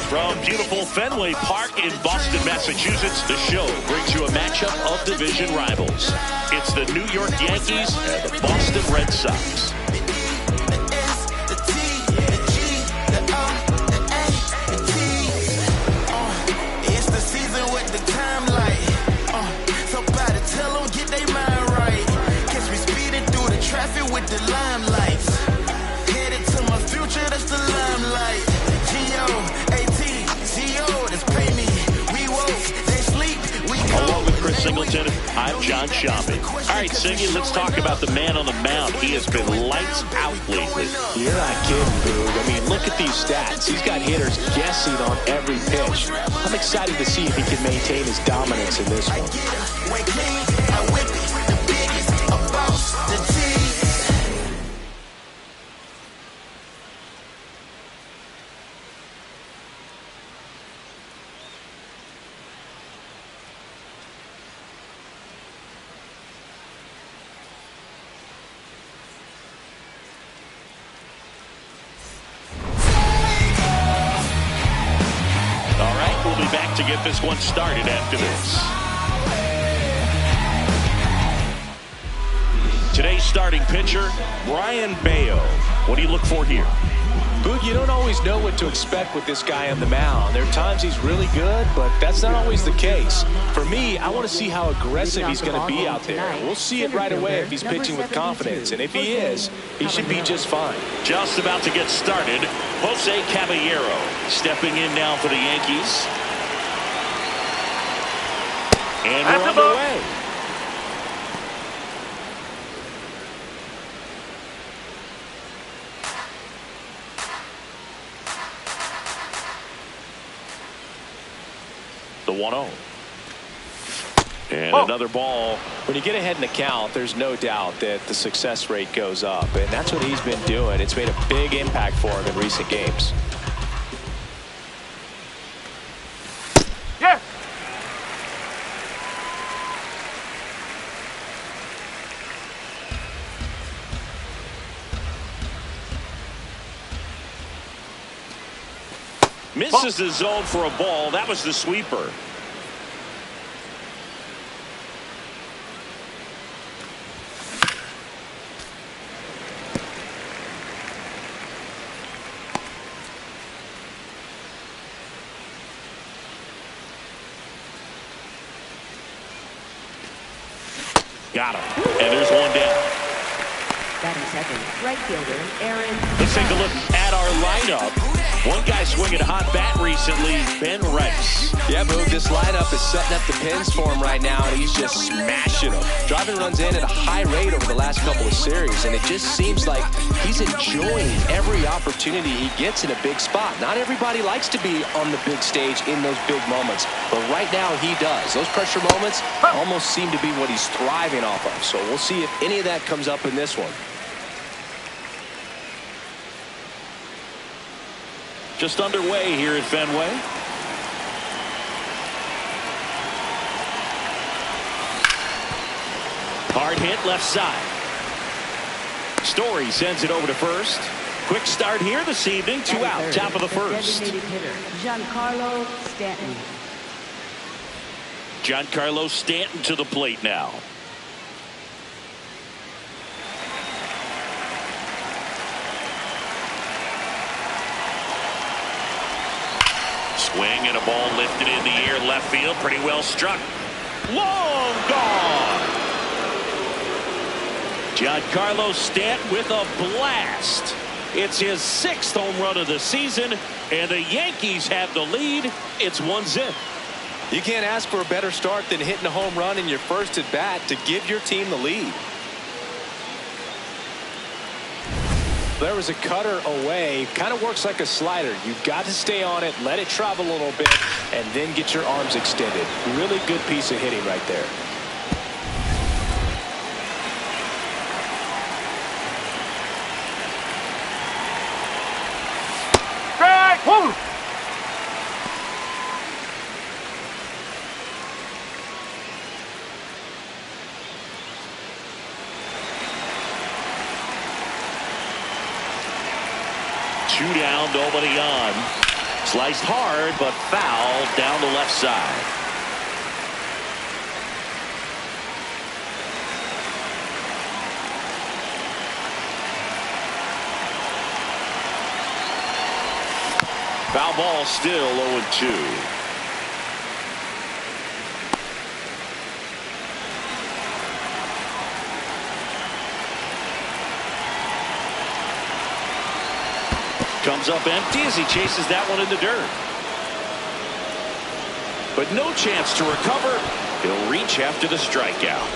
From beautiful Fenway Park in Boston, Massachusetts, the show brings you a matchup of division rivals. It's the New York Yankees and the Boston Red Sox. It's the season with the timeline. Somebody tell them get their mind right. Catch me speeding through the traffic with the limelights. Headed to my future, that's the limelight. G-O-A-T-G-O, that's pay me. We woke, they sleep, we go. Along with Chris Singleton, I'm John Sciambi. All right, Siggy, let's talk about the man on the mound. He has been lights out lately. You're not kidding, Boog. I mean, look at these stats. He's got hitters guessing on every pitch. I'm excited to see if he can maintain his dominance in this one. Back to get this one started after this. Today's starting pitcher, Brayan Bello. What do you look for here? Boog, you don't always know what to expect with this guy on the mound. There are times he's really good, but that's not always the case. For me, I want to see how aggressive he's going to be out there. We'll see it right away if he's pitching with confidence. And if he is, he should be just fine. Just about to get started, Jose Caballero stepping in now for the Yankees. And we're underway. The 1-0. And another ball. When you get ahead in the count, there's no doubt that the success rate goes up. And that's what he's been doing. It's made a big impact for him in recent games. Yes! Misses the zone for a ball. That was the sweeper. Got him. And there's one down. Batting second, right fielder Aaron. Let's take a look at our lineup. One guy swinging a hot bat recently, Ben Rice. Yeah, Boog, this lineup is setting up the pins for him right now, and he's just smashing them. Driving runs in at a high rate over the last couple of series, and it just seems like he's enjoying every opportunity he gets in a big spot. Not everybody likes to be on the big stage in those big moments, but right now he does. Those pressure moments almost seem to be what he's thriving off of, so we'll see if any of that comes up in this one. Just underway here at Fenway. Hard hit left side. Story sends it over to first. Quick start here this evening. 2 out, top of the first. Giancarlo Stanton. Giancarlo Stanton to the plate now. Swing and a ball lifted in the air left field. Pretty well struck. Long gone. Giancarlo Stanton with a blast. It's his 6th home run of the season, and the Yankees have the lead. It's 1-0. You can't ask for a better start than hitting a home run in your first at bat to give your team the lead. There was a cutter away. Kind of works like a slider. You've got to stay on it, let it travel a little bit, and then get your arms extended. Really good piece of hitting right there. Strike one! 2 down, nobody on. Sliced hard, but foul down the left side. Foul ball, still 0-2. Comes up empty as he chases that one in the dirt. But no chance to recover. He'll reach after the strikeout.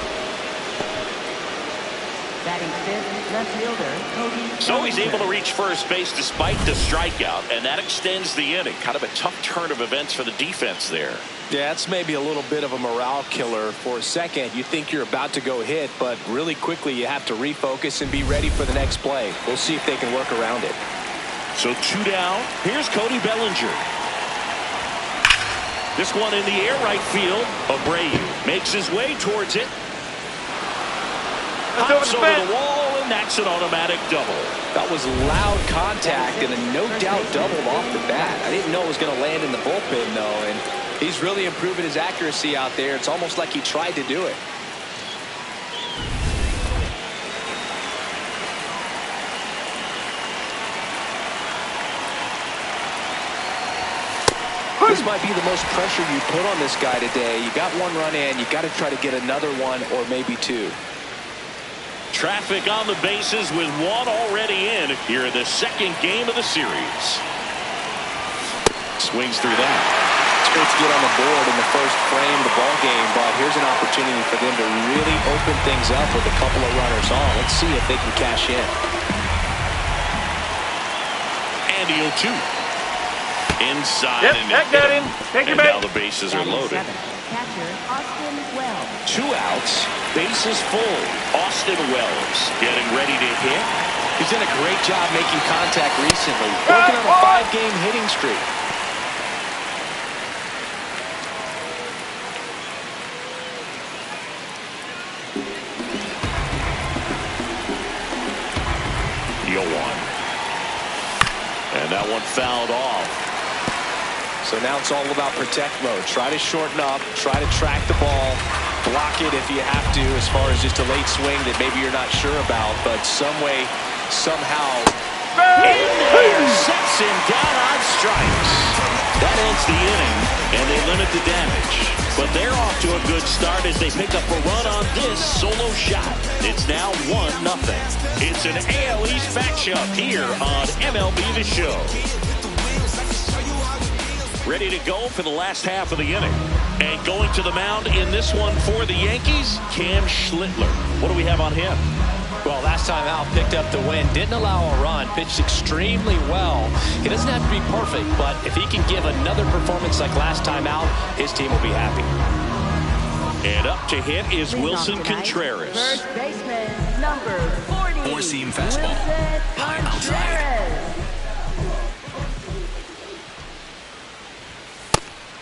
Batting fifth, left fielder, Cody. So he's able to reach first base despite the strikeout, and that extends the inning. Kind of a tough turn of events for the defense there. Yeah, it's maybe a little bit of a morale killer. For a second, you think you're about to go hit, but really quickly you have to refocus and be ready for the next play. We'll see if they can work around it. So 2 down. Here's Cody Bellinger. This one in the air, right field. Abreu makes his way towards it. Hops over the wall, and that's an automatic double. That was loud contact and a no-doubt double off the bat. I didn't know it was going to land in the bullpen, though, and he's really improving his accuracy out there. It's almost like he tried to do it. This might be the most pressure you put on this guy today. You got 1 run in. You got to try to get another one or maybe 2. Traffic on the bases with 1 already in here in the second game of the series. Swings through that. It's great to get on the board in the first frame of the ball game, but here's an opportunity for them to really open things up with a couple of runners on. Let's see if they can cash in. And 0-2. Inside, Yep, and that got him. Take your now bet. the bases are Batting loaded. seventh, catcher Austin Wells. 2 outs, bases full. Austin Wells getting ready to hit. He's done a great job making contact recently, working on a 5-game hitting streak. And that one fouled off. So now it's all about protect mode. Try to shorten up, try to track the ball, block it if you have to, as far as just a late swing that maybe you're not sure about, but some way, somehow, in there, sets him down on strikes. That ends the inning, and they limit the damage. But they're off to a good start as they pick up a run on this solo shot. It's now 1-0. It's an AL East matchup here on MLB The Show. Ready to go for the last half of the inning. And going to the mound in this one for the Yankees, Cam Schlittler. What do we have on him? Well, last time out, picked up the win, didn't allow a run, pitched extremely well. He doesn't have to be perfect, but if he can give another performance like last time out, his team will be happy. And up to hit is Wilson Contreras. First baseman, number 40. 4-seam fastball. High outside.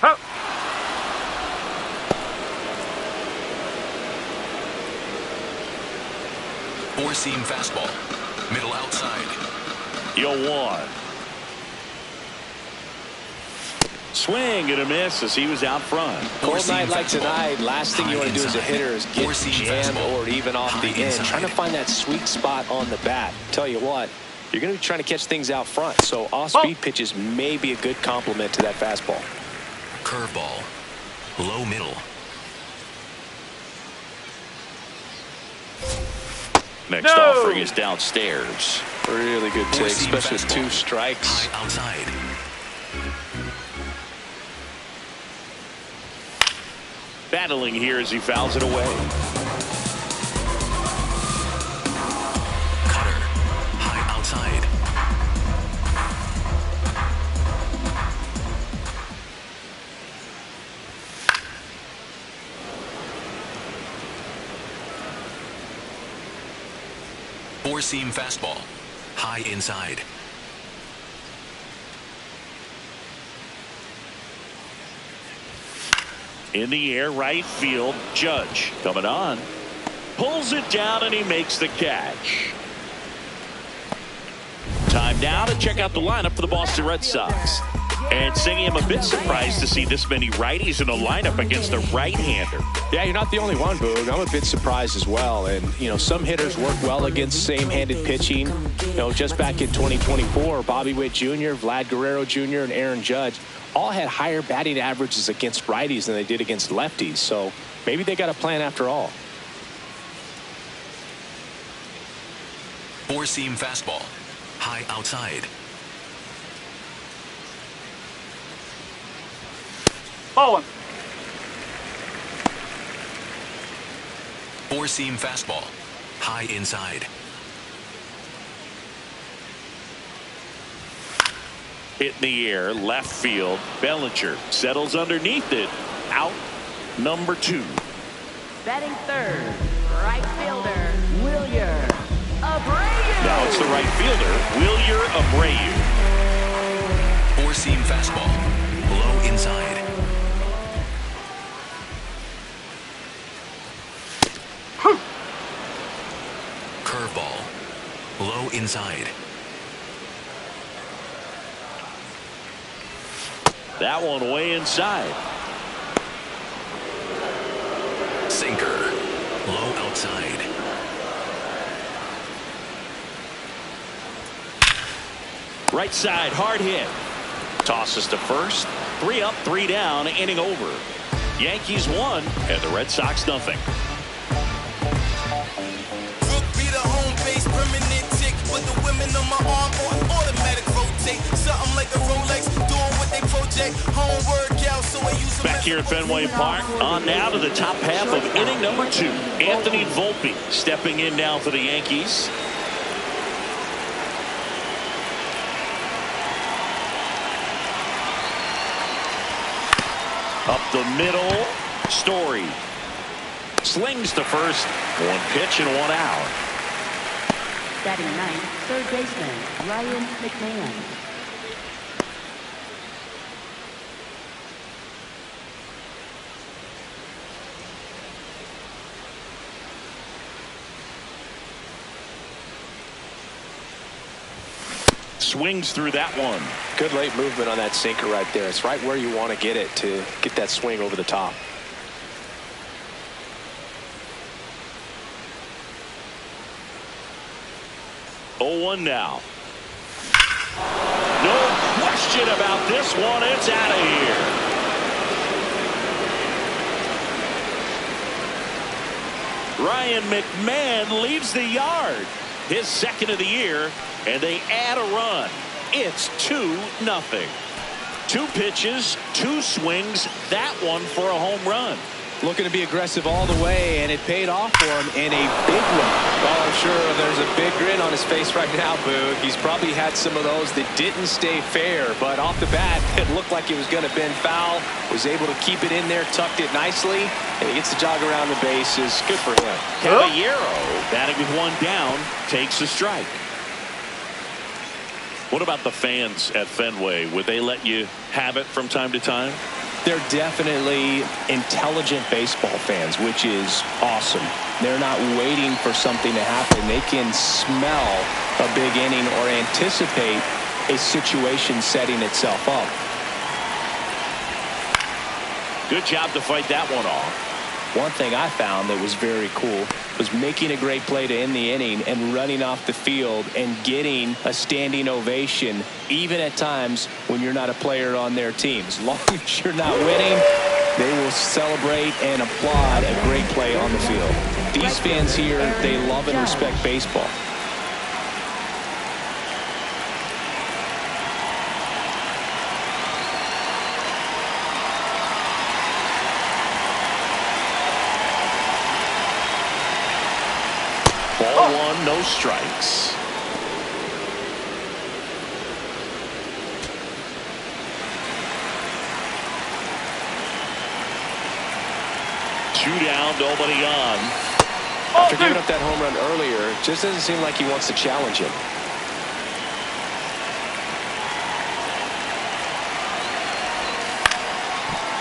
Huh. 4-seam fastball. Middle outside. 0-1. Swing and a miss as he was out front. Cold night like tonight, last thing you want to do as a hitter is get jammed or even off the end. Trying to find that sweet spot on the bat. Tell you what, you're going to be trying to catch things out front, so off-speed pitches may be a good complement to that fastball. Curveball. Low middle. Next offering is downstairs. Really good take, Four-seam especially with fastball. 2 strikes. High outside. Battling here as he fouls it away. Cutter. High outside. Four-seam fastball. High inside. In the air, right field. Judge coming on. Pulls it down and he makes the catch. Time now to check out the lineup for the Boston Red Sox. And Singy, I'm a bit surprised to see this many righties in a lineup against a right-hander. Yeah, you're not the only one, Boog. I'm a bit surprised as well. And, some hitters work well against same-handed pitching. Just back in 2024, Bobby Witt Jr., Vlad Guerrero Jr., and Aaron Judge all had higher batting averages against righties than they did against lefties. So maybe they got a plan after all. Four-seam fastball. High outside. Ball one. Four-seam fastball. High inside. Hit in the air, left field. Bellinger settles underneath it. Out number 2. Batting third, right fielder, Wilyer Abreu. Now it's the right fielder, Wilyer Abreu. Four-seam fastball. Low inside. Curveball. Low inside. That one way inside. Sinker. Low outside. Right side, hard hit. Tosses to first. 3 up, 3 down, inning over. Yankees 1 and the Red Sox nothing. Rook be the home base, permanent tick. With the women on my arm on automatic rotate. Something like a Rolex, doing what they project. Home workout, so I use Back here at Fenway Park, on now to the top half of inning number 2. Anthony Volpe stepping in now for the Yankees. Up the middle, Story slings to first. 1 pitch and 1 out. Batting ninth, third baseman, Ryan McMahon. Swings through that one. Good late movement on that sinker right there. It's right where you want to get it to get that swing over the top. Oh, 1 now. No question about this one. It's out of here. Ryan McMahon leaves the yard. His second of the year, and they add a run. It's 2-0. 2 pitches, 2 swings. That one for a home run. Looking to be aggressive all the way, and it paid off for him in a big way. Oh, I'm sure there's a big grin on his face right now, Boog. He's probably had some of those that didn't stay fair, but off the bat, it looked like it was going to bend foul. Was able to keep it in there, tucked it nicely, and he gets the jog around the bases. Good for him. Caballero, batting with 1 down, takes a strike. What about the fans at Fenway? Would they let you have it from time to time? They're definitely intelligent baseball fans, which is awesome. They're not waiting for something to happen. They can smell a big inning or anticipate a situation setting itself up. Good job to fight that one off. One thing I found that was very cool was making a great play to end the inning and running off the field and getting a standing ovation, even at times when you're not a player on their team. As long as you're not winning, they will celebrate and applaud a great play on the field. These fans here, they love and respect baseball. Ball 1, no strikes. Two down, nobody on. After giving up that home run earlier, it just doesn't seem like he wants to challenge him.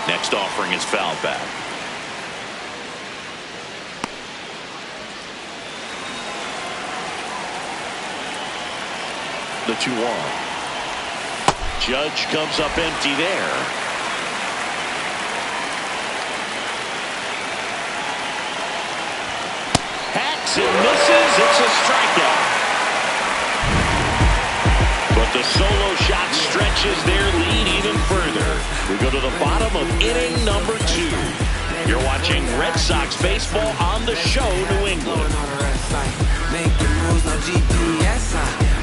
Next offering is fouled back. The 2-1. Judge comes up empty there. Hacks and misses. It's a strikeout. But the solo shot stretches their lead even further. We go to the bottom of inning number 2. You're watching Red Sox baseball on the show, New England. Making moves, no GPS.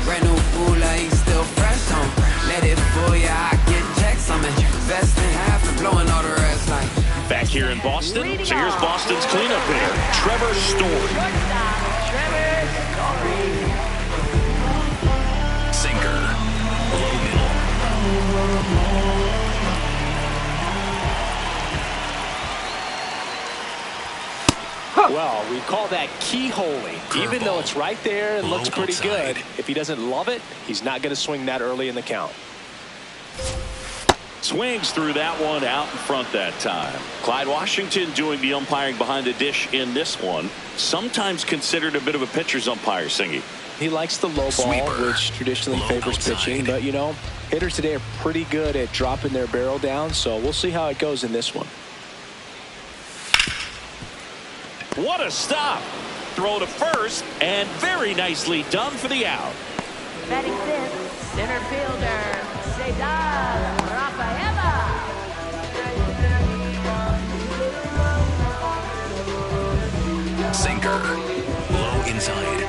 Brand new cooler, he's still fresh on. Let it fool ya, I get checks. I'm investing half and blowing all the rest. Back here in Boston, so here's Boston's cleanup hitter, Trevor Story. Sinker. Low middle. Well, we call that keyholing. Even though it's right there and looks pretty good, if he doesn't love it, he's not going to swing that early in the count. Swings through that one out in front that time. Clyde Washington doing the umpiring behind the dish in this one. Sometimes considered a bit of a pitcher's umpire, Singy. He likes the low ball, Sweeper. which traditionally Low favors outside. pitching. But, you know, hitters today are pretty good at dropping their barrel down. So we'll see how it goes in this one. What a stop. Throw to first, and very nicely done for the out. Batting fifth, center fielder, Cedar Rafaela. Sinker. Low inside.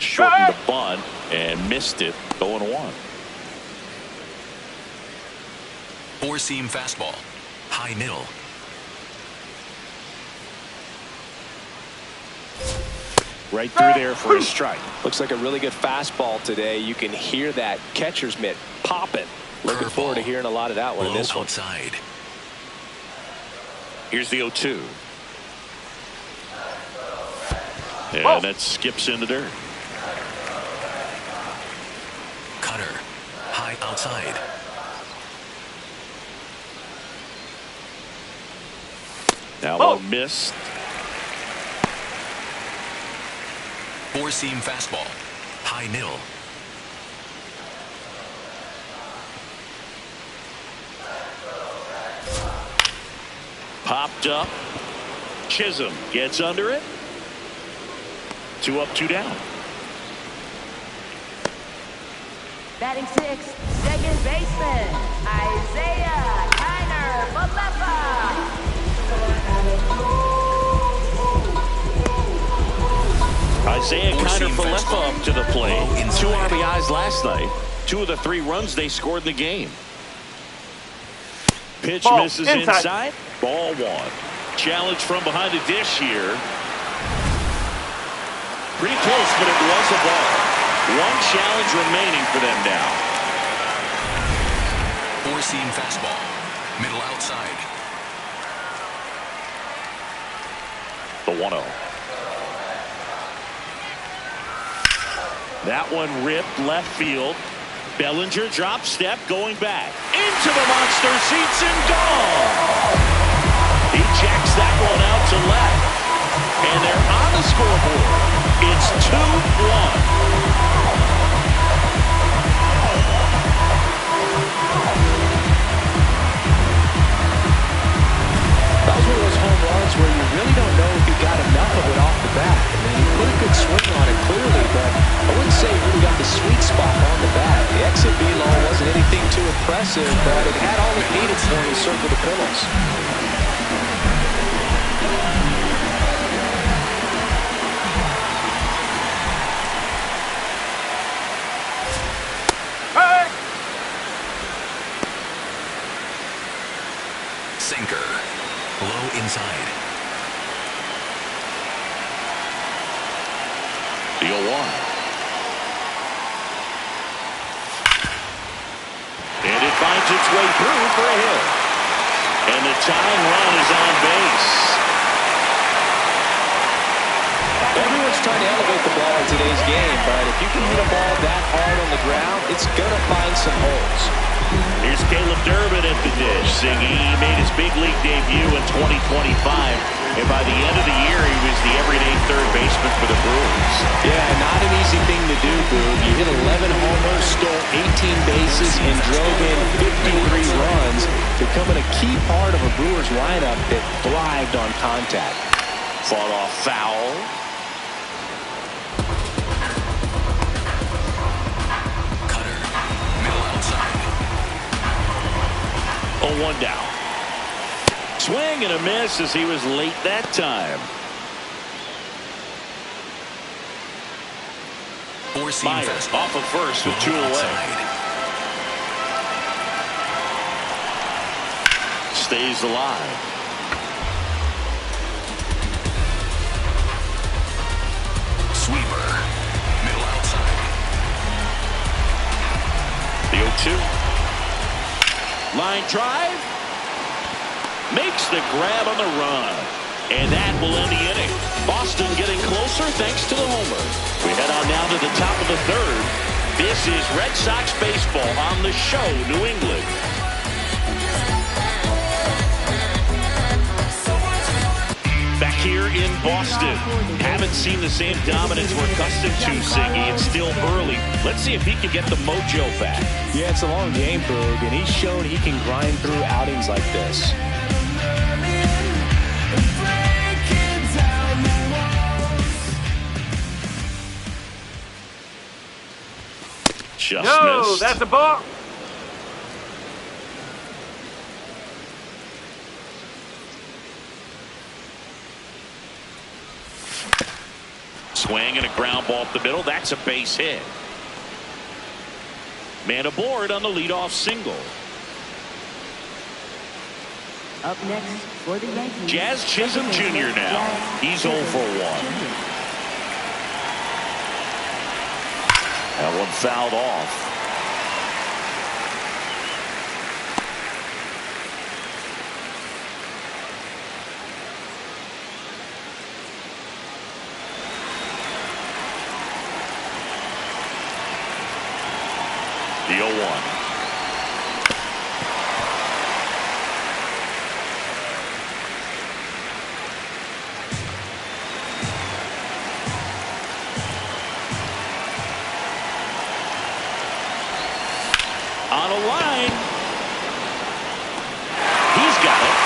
Shortened the bunt and missed it. 0-1. Four-seam fastball. High middle. Right through there for a strike. Looks like a really good fastball today. You can hear that catcher's mitt popping. Looking forward to hearing a lot of that one in Low this one. outside. Here's the 0-2. And that skips in the dirt. Cutter. High outside. That one missed. Four-seam fastball. High middle. Popped up. Chisholm gets under it. 2 up, 2 down. Batting sixth, second baseman, Isaiah Kiner Falefa. Isaiah Kiner Four-seam Falefa fastball. up to the plate. Low inside. 2 RBIs last night. 2 of the 3 runs they scored in the game. Pitch Ball misses inside. inside. Ball 1. Challenge from behind the dish here. Pretty close, but it was a ball. 1 challenge remaining for them now. Four-seam fastball. Middle outside. The 1-0. That one ripped left field. Bellinger drop step going back. Into the monster seats and gone. He jacks that one out to left. And they're on the scoreboard. It's 2-1. That was one of those home runs where you really don't know if he got enough of it off the bat. I mean, he put a good swing on it clearly, but I wouldn't say he really got the sweet spot on the bat. The exit velo wasn't anything too impressive, but it had all it needed for him to circle the pillows. Sinker. Low inside. The 0-1. And it finds its way through for a hit. And the tying run is on base. Everyone's trying to elevate the ball in today's game, but if you can hit a ball that hard on the ground, it's going to find some holes. Here's Caleb Durbin at the dish. He made his big league debut in 2025. And by the end of the year, he was as the everyday third baseman for the Brewers. Yeah, not an easy thing to do, Boog. You hit 11 homers, stole 18 bases, and drove in 53 runs, becoming a key part of a Brewers lineup that thrived on contact. Fought off foul. Cutter. Middle outside. 0-1 down. Swing and a miss as he was late that time. Four-seam Myers fastball. off of first with 2 away. Outside. Stays alive. Sweeper. Middle outside. The 0-2. Line drive. Makes the grab on the run. And that will end the inning. Boston getting closer thanks to the homer. We head on now to the top of the third. This is Red Sox baseball on the show, New England. Back here in Boston. Haven't seen the same dominance we're accustomed to, Siggy. It's still early. Let's see if he can get the mojo back. Yeah, it's a long game, Boog, and he's shown he can grind through outings like this. Just No, missed. that's a ball. Swing and a ground ball up the middle. That's a base hit. Man aboard on the leadoff single. Up next for the Yankees. Jazz Chisholm Jr. now. He's 0 for 1. That one fouled off. The 0-1. On a line. He's got it.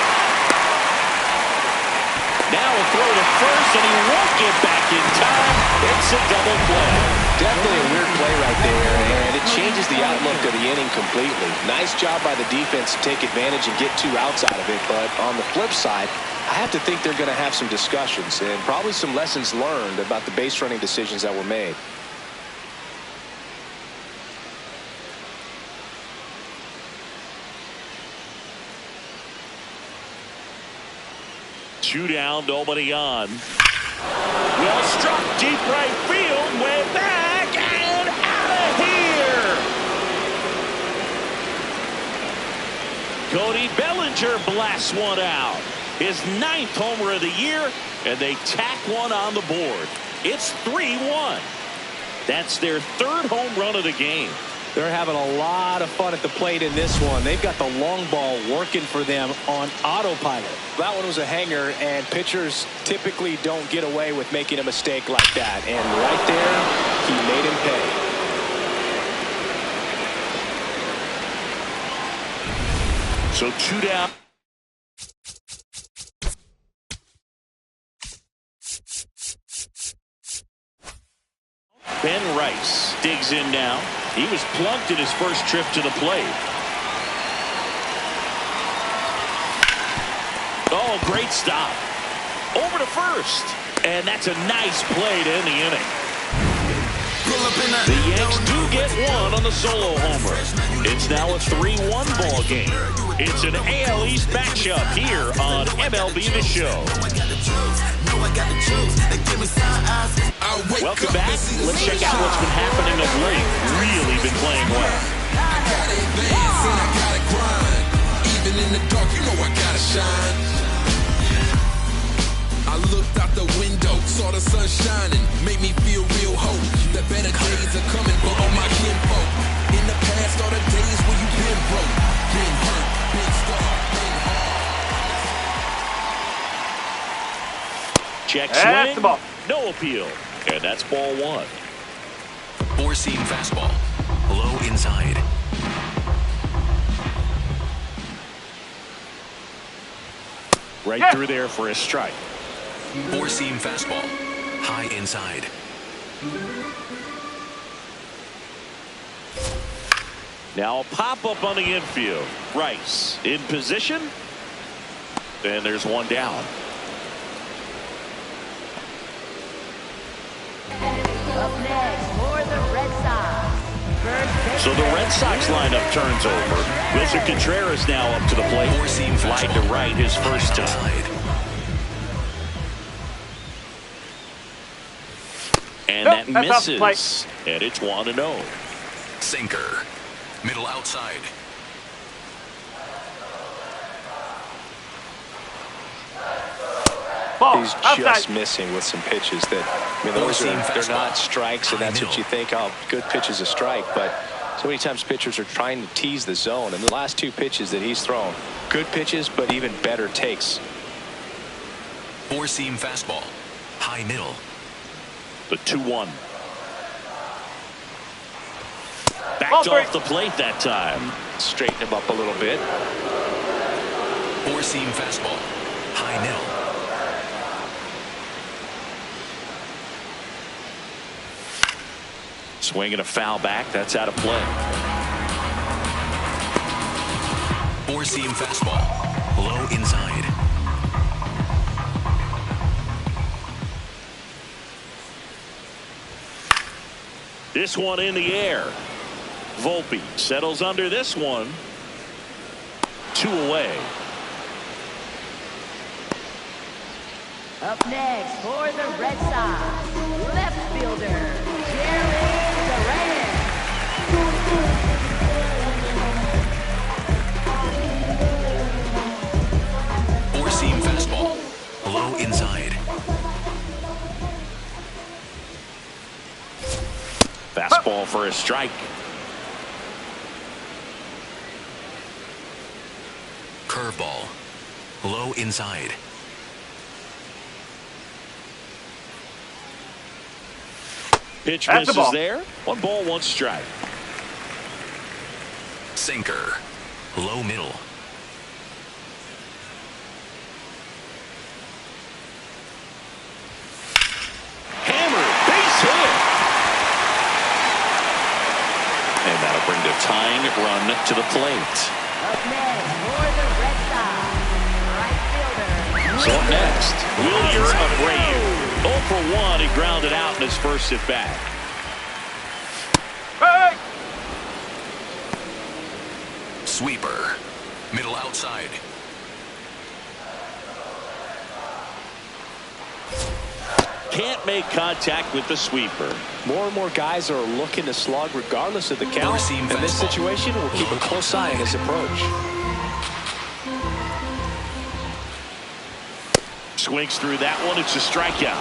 Now a throw to first, and he won't get back in time. It's a double play. Definitely a weird play right there, and it changes the outlook of the inning completely. Nice job by the defense to take advantage and get 2 outs out of it, but on the flip side, I have to think they're going to have some discussions and probably some lessons learned about the base running decisions that were made. Two down, nobody on. Well struck, deep right field, way back and out of here. Cody Bellinger blasts one out. His 9th homer of the year, and they tack one on the board. It's 3-1. That's their 3rd home run of the game. They're having a lot of fun at the plate in this one. They've got the long ball working for them on autopilot. That one was a hanger, and pitchers typically don't get away with making a mistake like that. And right there, he made him pay. So 2 down. Ben Rice digs in now. He was plunked in his first trip to the plate. Oh, great stop. Over to first. And that's a nice play to end the inning. The Yanks do get one on the solo homer. It's now a 3-1 ball game. It's an AL East matchup here on MLB The Show. Welcome back. Let's check out what's been happening of late. Really been playing well. Even in the dark, you know I gotta shine. I looked out the window, saw the sun shining, made me feel real hope. The better days are coming for all my kinfolk. In the past, all the days when you been broke, been hurt, been starved, been hard. Check That's swing. the ball. No appeal. And that's ball one. Four-seam fastball. Low inside. Right through there for a strike. Four-seam fastball. High inside. Now a pop-up on the infield. Rice in position. And there's one down. Up next for the Red Sox. So the Red Sox lineup turns over. Wilson Contreras now up to the plate. Four-seam Fly to fastball. right his first time. Outside. And that Nope, that's off the misses. plate. And it's 1-0. Sinker. Middle outside. Ball. He's Outside. just missing with some pitches that, I mean, those Four-seam are, they're fastball. not strikes, and that's what you think, oh, good pitch is a strike. But so many times pitchers are trying to tease the zone. And the last two pitches that he's thrown, good pitches, but even better takes. Four-seam fastball. High middle. The 2-1. Backed Ball three. off the plate that time. Straighten him up a little bit. Four-seam fastball. High middle. Swinging a foul back. That's out of play. Four-seam fastball. Low inside. This one in the air. Volpe settles under this one. 2 away. Up next for the Red Sox. Left fielder, Jerry Duran. Four-seam fastball. Low inside. Fastball for a strike. Curveball. Low inside. Pitch That's the misses ball. there. 1 ball, 1 strike. Sinker. Low middle. Hammer, base hit. And that'll bring the tying run to the plate. Up next for the Red Sox. Right fielder. So up next, Wilyer Abreu. 0 for 1, he grounded out in his first at bat. Hey! Sweeper. Middle outside. Can't make contact with the sweeper. More and more guys are looking to slug regardless of the count. Four-seam In this fastball. situation, we'll keep a close eye on his approach. Swings through that one. It's a strikeout.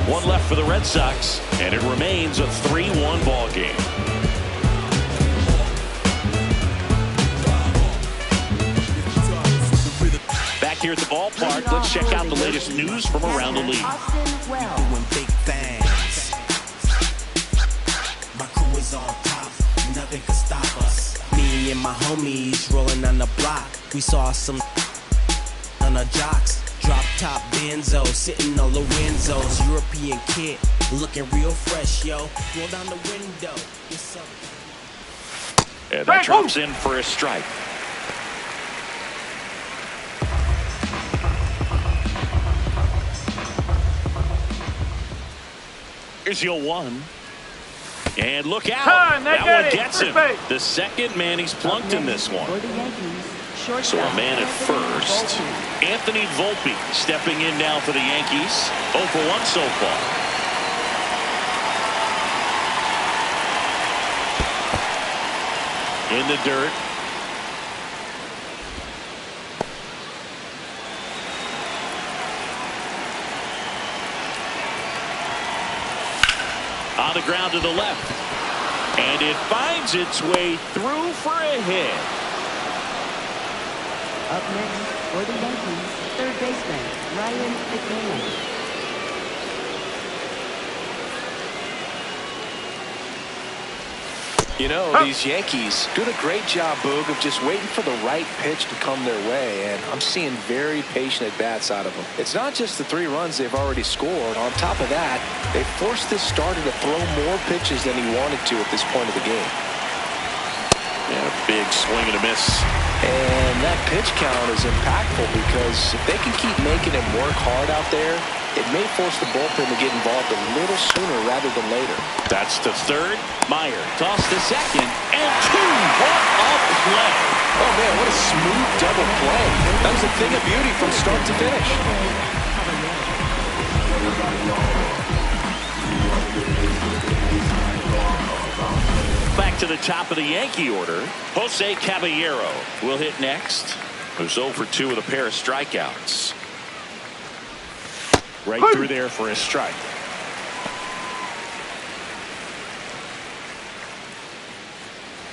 1 left for the Red Sox, and it remains a 3-1 ball game. Back here at the ballpark, let's check out the latest news from around the league. Austin Wells. Doing big things. My crew is on top. Nothing can stop us. Me and my homies rolling on the block. We saw some on the jocks. Drop top Benzo, sitting on Lorenzo's. European kid, looking real fresh, yo. Roll down the window. What's up? And that drops in for a strike. Here's your 1. And look out. Time, they That get one it. gets him. First base. The second man he's plunked in this one. For the Yankees, So shortstop a man at Anthony first. Volpe. Anthony Volpe stepping in now for the Yankees. 0 for 1 so far. In the dirt. On the ground to the left. And it finds its way through for a hit. Up next For the Yankees, third baseman, Ryan McMahon. You know, these Yankees do a great job, Boog, of just waiting for the right pitch to come their way, and I'm seeing very patient at-bats out of them. It's not just the 3 runs they've already scored. On top of that, they forced this starter to throw more pitches than he wanted to at this point of the game. And a big swing and a miss. And that pitch count is impactful because if they can keep making him work hard out there, it may force the bullpen to get involved a little sooner rather than later. That's the third. Meyer toss to second, and 2. What a play. Oh, man, what a smooth double play. That was a thing of beauty from start to finish. Back to the top of the Yankee order. Jose Caballero will hit next. Who's 0 for 2 with a pair of strikeouts. Right through there for a strike.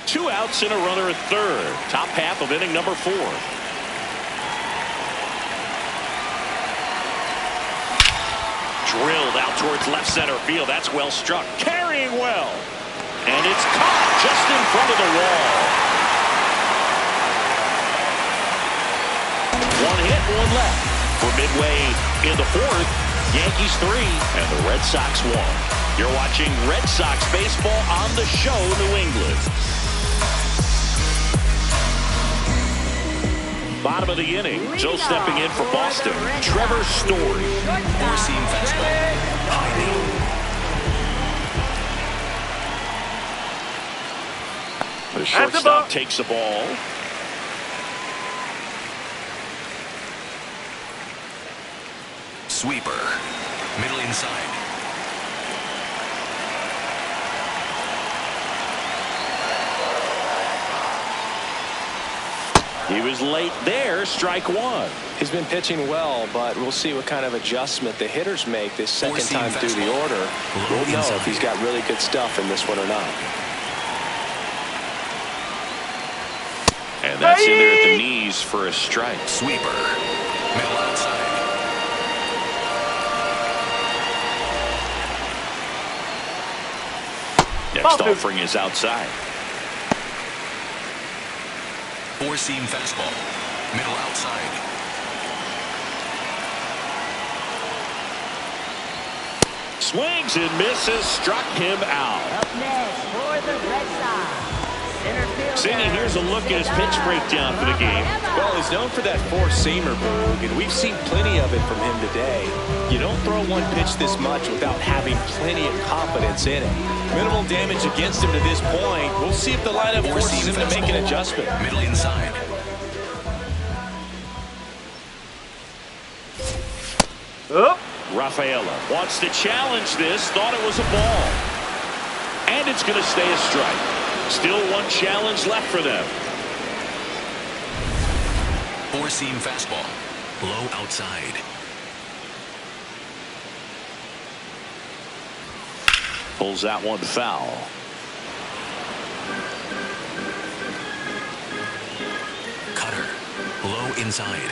Two outs and a runner at third. Top half of inning number 4. Drilled out towards left center field. That's well struck. Carrying well. And it's caught just in front of the wall. 1 hit, 1 left. For midway in the 4th, Yankees 3 and the Red Sox 1. You're watching Red Sox baseball on the show, New England. Bottom of the inning, Joe stepping in for Boston. Trevor Story. Four-seam fastball. High The shortstop takes the ball. Sweeper. Middle inside. He was late there. Strike 1. He's been pitching well, but we'll see what kind of adjustment the hitters make this second time through the order. We'll know if he's got really good stuff in this one or not. And that's in there at the knees for a strike. Sweeper. Middle outside. Next offering is outside. Four-seam fastball. Middle outside. Swings and misses. Struck him out. Up next for the Red Sox, center fielder. Sandy, here's a look at his pitch breakdown for the game. Well, he's known for that four-seamer, Boog, and we've seen plenty of it from him today. You don't throw one pitch this much without having plenty of confidence in it. Minimal damage against him to this point. We'll see if the lineup forces him to make an adjustment. Middle inside. Rafaela wants to challenge this. Thought it was a ball. And it's going to stay a strike. Still one challenge left for them. Four-seam fastball. Low outside. Pulls out one foul. Cutter. Low inside.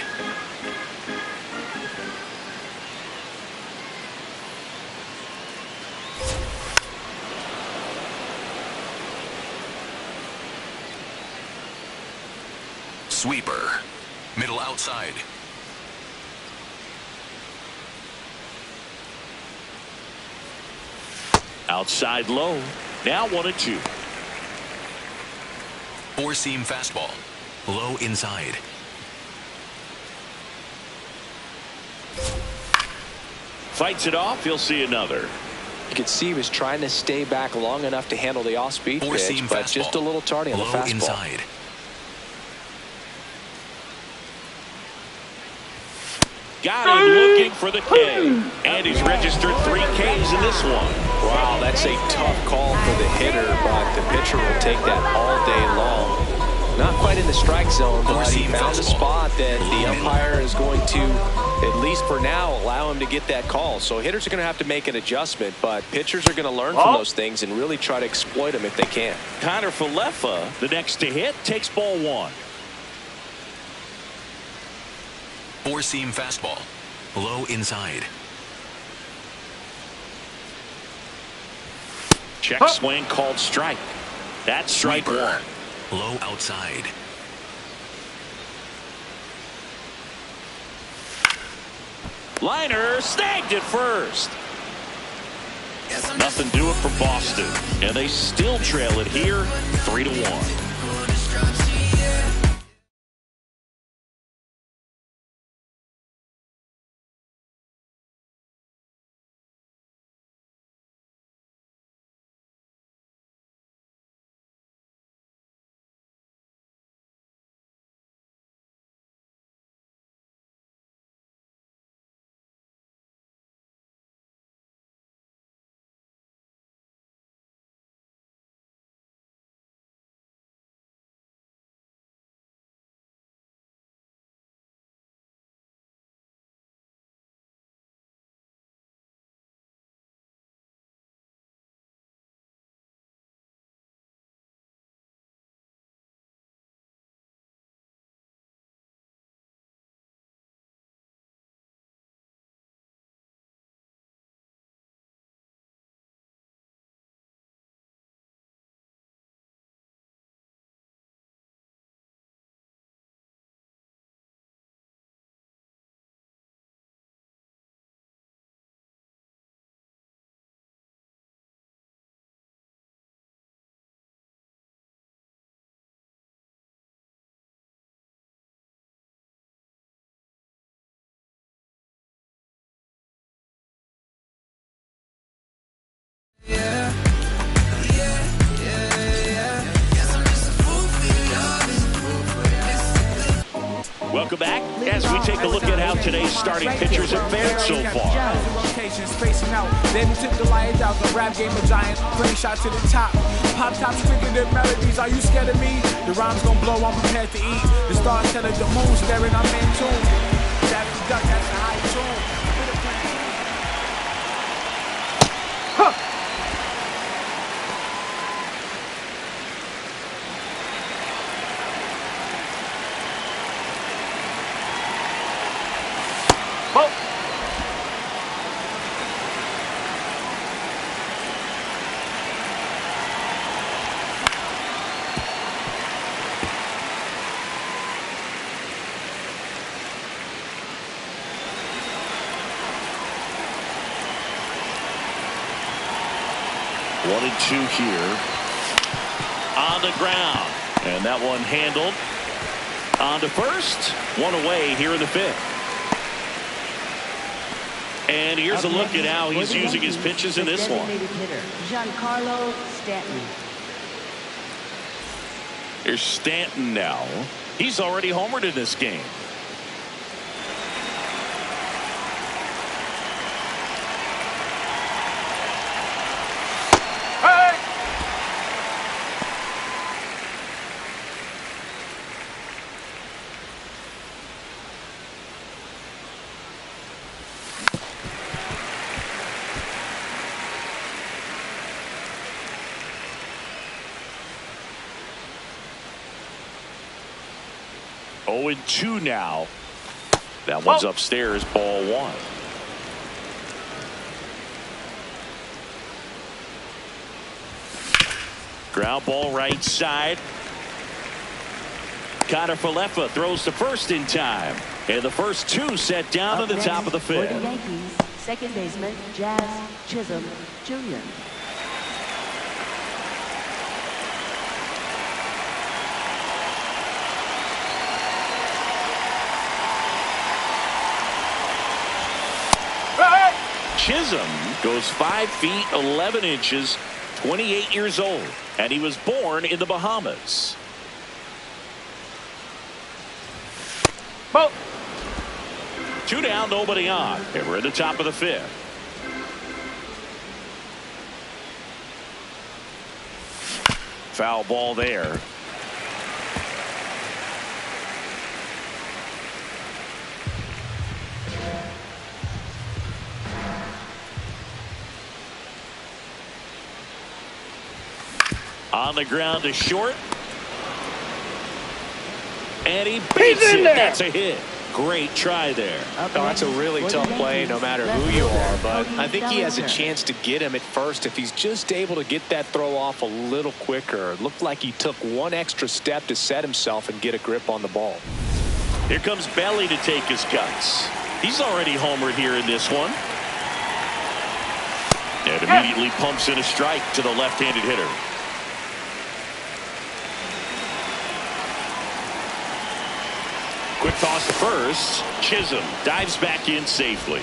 Sweeper. Middle outside. Outside low. Now 1-2. Four-seam fastball. Low inside. Fights it off. He'll see another. You could see he was trying to stay back long enough to handle the off-speed pitch, but just a little tardy on the fastball. Low inside. Got him looking for the K. And he's registered 3 Ks in this one. Wow, that's a tough call for the hitter, but the pitcher will take that all day long. Not quite in the strike zone, but he found a spot that the umpire is going to, at least for now, allow him to get that call. So hitters are going to have to make an adjustment, but pitchers are going to learn from those things and really try to exploit them if they can. Connor Falefa, the next to hit, takes ball 1. Four-seam fastball. Low inside. Check swing called strike. That's strike Sweeper. one. Low outside. Liner snagged at first. Nothing doing for Boston, and they still trail it here 3-1. Welcome back as we take a look at how today's starting pitchers have fared so far. Rotations spacing out. Then tip the lions out. The rap game of giants. Bring shot to the top. Pop tops quicker than melodies. Are you scared of me? The rhymes gonna blow. I'm prepared to eat. The stars tell the moon staring. I'm in tune. That's the duck. That's the high tune. One and two here. On the ground. And that one handled. On to first. One away here in the fifth. And here's a look at how he's using his pitches in this one. Giancarlo Stanton. Here's Stanton now. He's already homered in this game. Oh, and 2 now. That one's upstairs, ball one. Ground ball right side. Connor Falefa throws to first in time. And the first 2 set down to the top of the fifth. For the Yankees, second baseman Jazz Chisholm Jr. Chisholm goes 5 feet 11 inches, 28 years old, and he was born in the Bahamas. Ball. 2 down, nobody on, and we're at the top of the fifth. Foul ball there. On the ground to short. And he beats it. That's a hit. great try there. Oh, that's a really tough play no matter who you are, but I think he has a chance to get him at first if he's just able to get that throw off a little quicker. It looked like he took one extra step to set himself and get a grip on the ball. Here comes Belly to take his cuts. He's already homered here in this one. And immediately pumps in a strike to the left-handed hitter. Quick toss to first. Chisholm dives back in safely.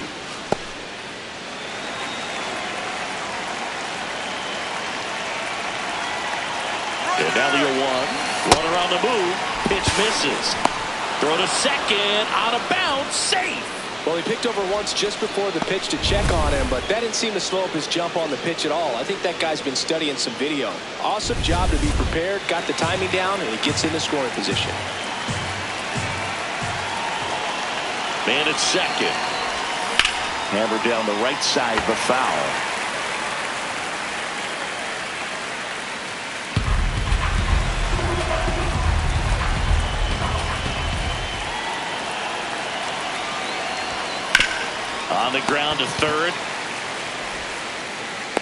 And now the 0-1. Runner on the move. Pitch misses. Throw to second. Out of bounds. Safe. Well, he picked over once just before the pitch to check on him, but that didn't seem to slow up his jump on the pitch at all. I think that guy's been studying some video. Awesome job to be prepared, got the timing down, and he gets in the scoring position. Man at second. Hammered down the right side, but foul. On the ground to third.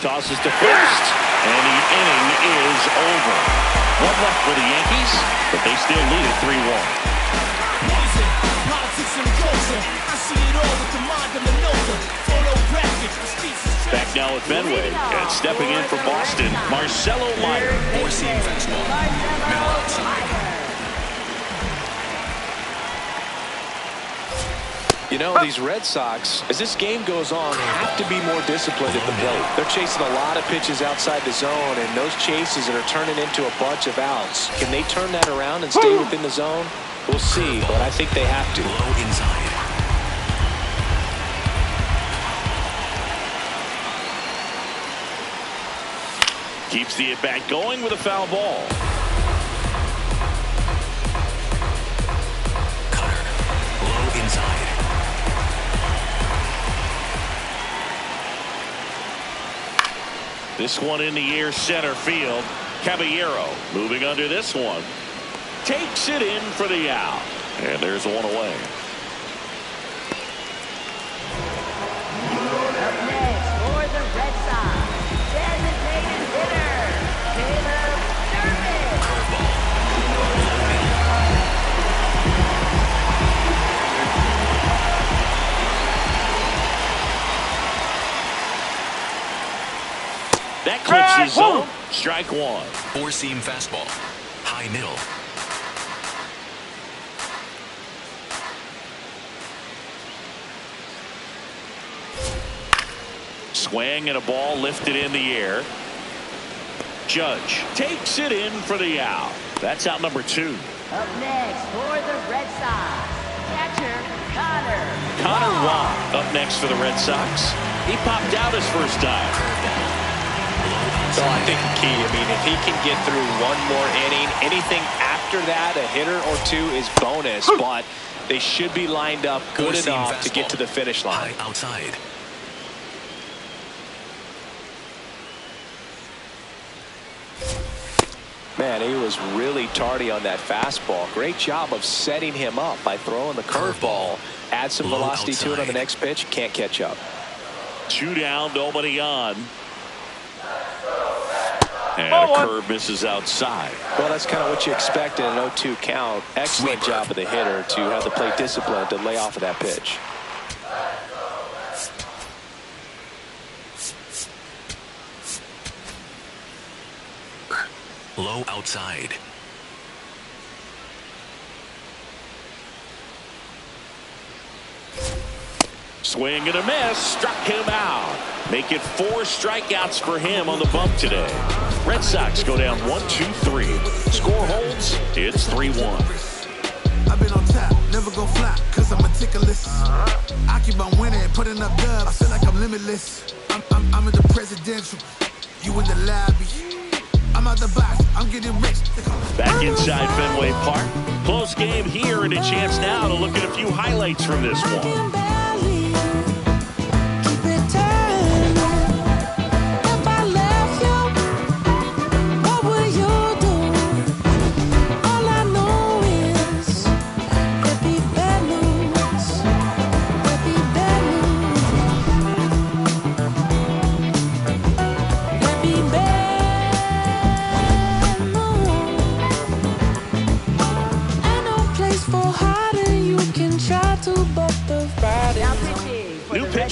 Tosses to first. And the inning is over. One left for the Yankees, but they still lead at 3-1. Back now at Fenway, and stepping in for Boston, Marcelo Meyer. Four-seam fastball. Middle outside. You know, these Red Sox, as this game goes on, have to be more disciplined at the plate. They're chasing a lot of pitches outside the zone, and those chases that are turning into a bunch of outs. Can they turn that around and stay within the zone? We'll see, but I think they have to. Low inside. Keeps the at-bat going with a foul ball. Cutter. Low inside. This one in the air, center field. Caballero moving under this one. Takes it in for the out. And there's one away. Up next for the Red Sox, designated hitter, Caleb Dermott. That clips his zone. Strike one. Four-seam fastball. High middle. Swing and a ball lifted in the air. Judge takes it in for the out. That's out number 2. Up next for the Red Sox, catcher Connor. Connor Waugh up next for the Red Sox. He popped out his first time. So I think the key, if he can get through one more inning, anything after that, a hitter or two is bonus, but they should be lined up good enough to get to the finish line. High outside. Man, he was really tardy on that fastball. Great job of setting him up by throwing the curveball. Add some velocity to it on the next pitch. Can't catch up. 2 down, nobody on. And a curve misses outside. Well, that's kind of what you expect in an 0-2 count. Excellent job of the hitter to have the plate discipline to lay off of that pitch. Low outside. Swing and a miss. Struck him out. Make it 4 strikeouts for him on the bump today. Red Sox go down 1-2-3. Score holds. It's 3-1. I've been on top, never go flat, cause I'm meticulous. I keep on winning, putting up dubs. I feel like I'm limitless. I'm in the presidential. You in the lobby. I'm out the box, I'm getting rich. Back inside Fenway Park. Close game here, and a chance now to look at a few highlights from this one.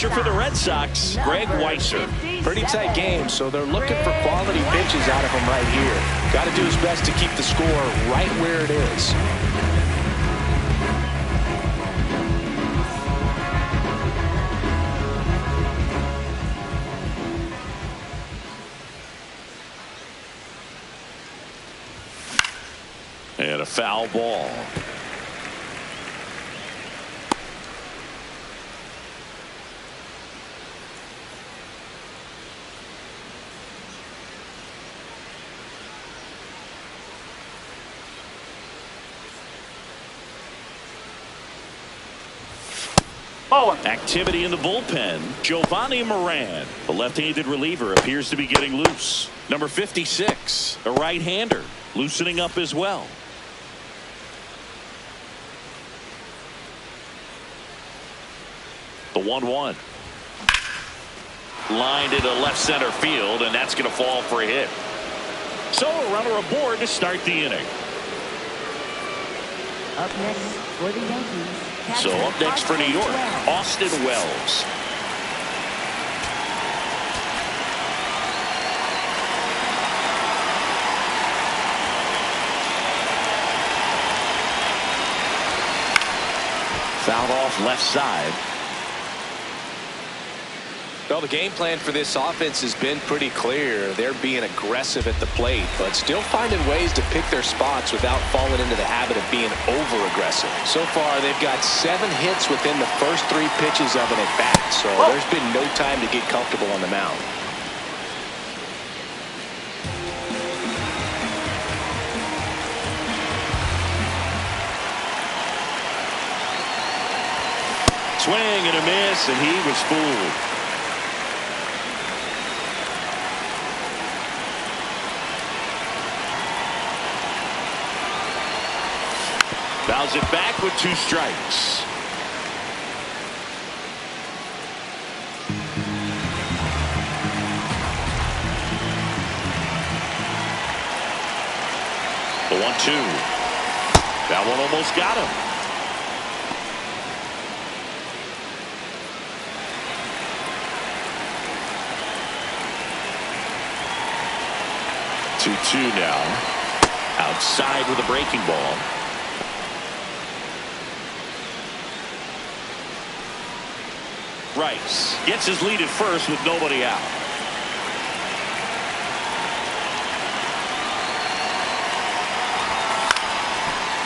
Pitcher for the Red Sox, Greg Weisser. Pretty tight game, so they're looking for quality pitches out of him right here. Got to do his best to keep the score right where it is. And a foul ball. Activity in the bullpen. Giovanni Moran, the left-handed reliever, appears to be getting loose. Number 56, a right-hander, loosening up as well. The 1-1. Lined into left center field, and that's going to fall for a hit. So a runner aboard to start the inning. Up next for the Yankees. So up next for New York, Austin Wells. Fouled off left side. Well, the game plan for this offense has been pretty clear. They're being aggressive at the plate, but still finding ways to pick their spots without falling into the habit of being over-aggressive. So far, they've got 7 hits within the first 3 pitches of an at-bat, so there's been no time to get comfortable on the mound. Swing and a miss, and he was fooled. Fouls it back with 2 strikes. The 1-2. That one almost got him. Two now. Outside with a breaking ball. Rice gets his lead at first with nobody out.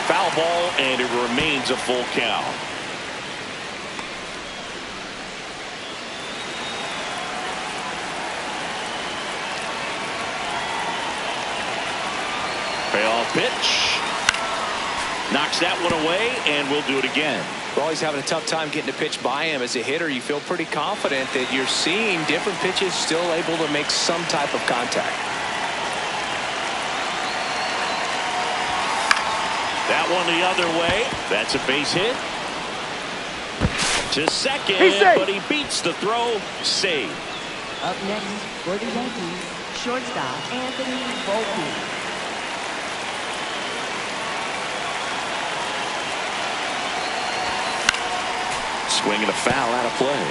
Foul ball, and it remains a full count. Payoff pitch. Knocks that one away, and we'll do it again. Well, he's having a tough time getting a pitch by him. As a hitter, you feel pretty confident that you're seeing different pitches still able to make some type of contact. That one the other way. That's a base hit. To second, but he beats the throw. Save. Up next for the Yankees, shortstop Anthony Volpe. Swing and a foul out of play.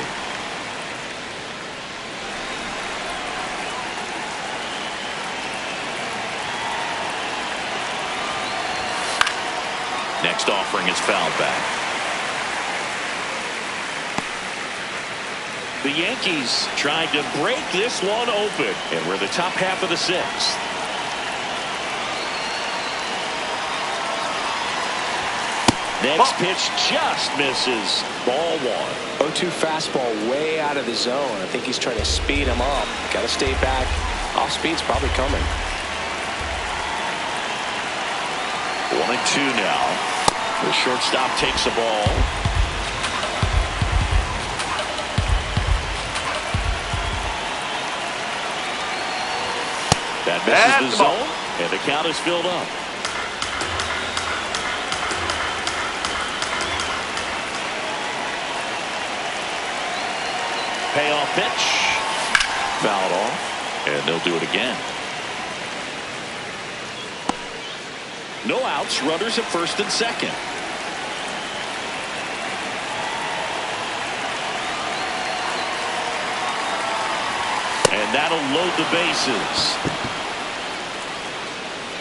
Next offering is fouled back. The Yankees tried to break this one open, and we're the top half of the 6th. Next pitch just misses. Ball 1. 0-2 fastball way out of the zone. I think he's trying to speed him up. Got to stay back. Off speed's probably coming. 1-2 now. The shortstop takes the ball. That misses the zone, and the count is filled up. Payoff pitch. Fouled off, and they'll do it again. No outs, runners at first and second. And that'll load the bases.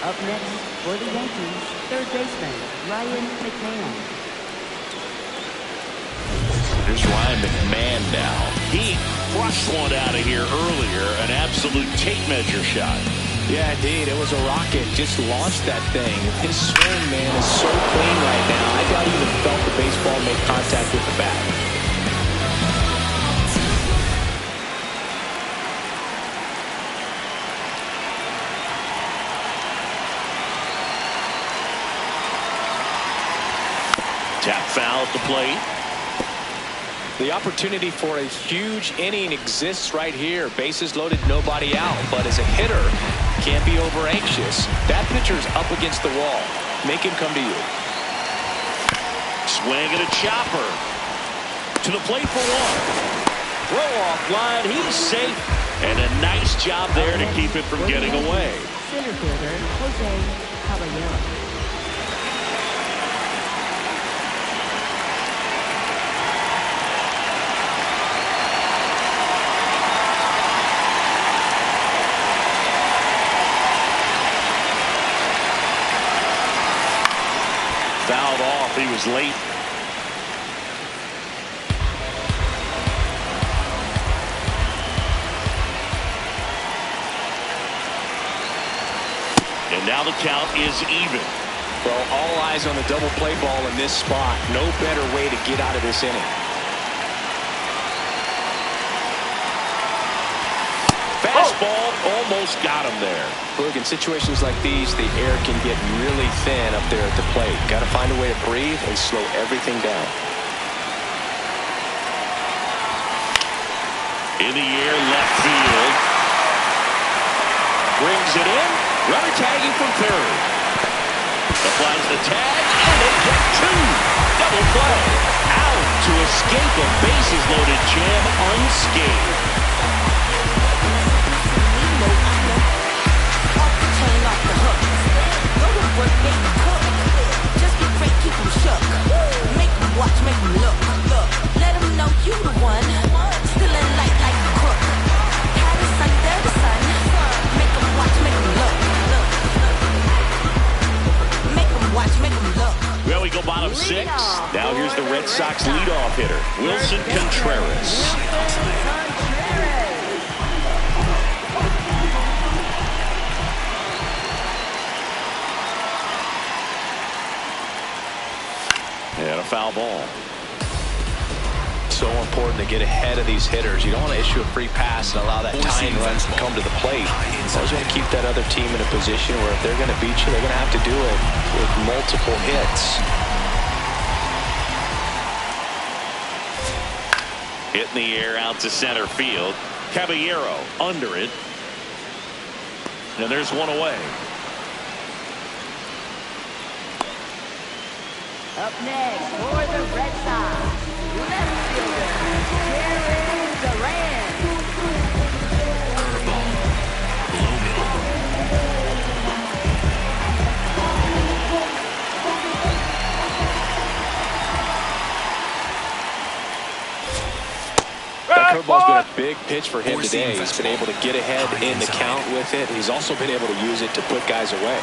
Up next for the Yankees, third baseman Ryan McMahon. Here's Ryan McMahon now. He crushed one out of here earlier, an absolute tape measure shot. Yeah, indeed. It was a rocket. Just launched that thing. His swing, man, is so clean right now. I doubt he even felt the baseball make contact with the bat. Tap foul at the plate. The opportunity for a huge inning exists right here. Bases loaded, nobody out. But as a hitter, can't be over anxious. That pitcher's up against the wall. Make him come to you. Swing and a chopper. To the plate for one. Throw off line. He's safe. And a nice job there to keep it from getting away. Center fielder Jose Caballero. Fouled off. He was late. And now the count is even. Well, all eyes on the double play ball in this spot. No better way to get out of this inning. Fastball almost got him there. Look, in situations like these, the air can get really thin up there at the plate. Got to find a way to breathe and slow everything down. In the air, left field. Brings it in. Runner tagging from third. Applies the tag, and they get two. Double play. Out to escape a bases-loaded jam unscathed. Just get great, keep them shook. Make them watch, make them look. Let them know you the one. Still in light like a crook. How the sun, they're the sun. Make them watch, make them look. Make them watch, make them look. Well, we go bottom six. Now here's the Red Sox leadoff hitter, Wilson Contreras. And a foul ball. So important to get ahead of these hitters. You don't want to issue a free pass and allow that tying run to come to the plate. You want to keep that other team in a position where if they're going to beat you, they're going to have to do it with multiple hits. Hit in the air out to center field. Caballero under it. And there's one away. Up next for the Red Sox, left fielder Jarren Duran. Curveball. Low middle. That curveball's been a big pitch for him today. He's been able to get ahead in the count with it. He's also been able to use it to put guys away.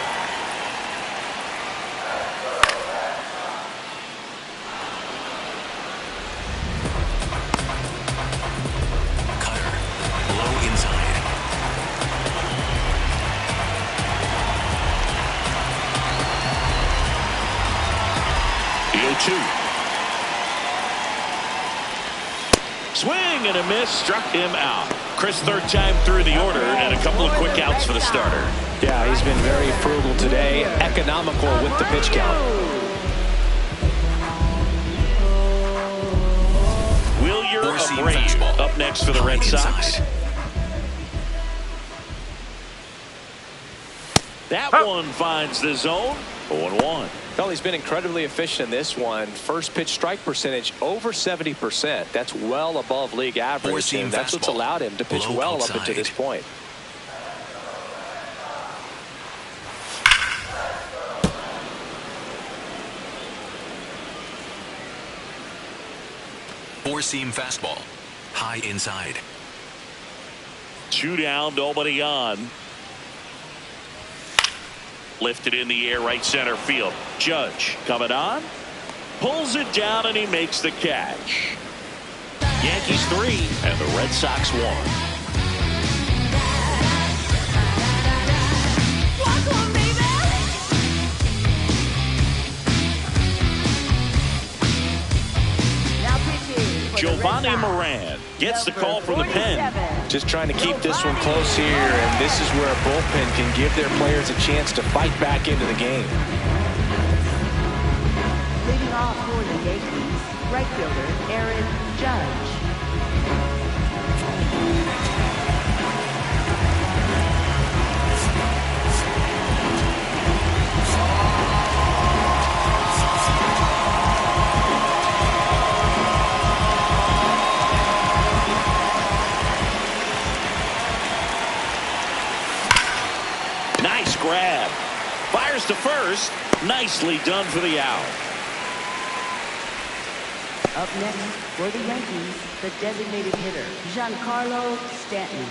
Swing and a miss, struck him out. Chris, third time through the order, and a couple of quick outs for the starter. Yeah, he's been very frugal today, economical with the pitch count. Wilyer Abreu up next for the Red Sox. That one finds the zone. 0-1. Well, he's been incredibly efficient in this one. First pitch strike percentage over 70%. That's well above league average, and that's what's allowed him to pitch well up until this point. Four-seam fastball. High inside. 2 down, nobody on. Lifted in the air, right center field. Judge coming on. Pulls it down, and he makes the catch. Yankees 3 and the Red Sox 1. Giovanni Moran gets the call from the pen. Just trying to keep this one close here, and this is where a bullpen can give their players a chance to fight back into the game. Leading off for the Yankees, right fielder Aaron Judge. Nice grab. Fires to first. Nicely done for the out. Up next for the Yankees, the designated hitter, Giancarlo Stanton.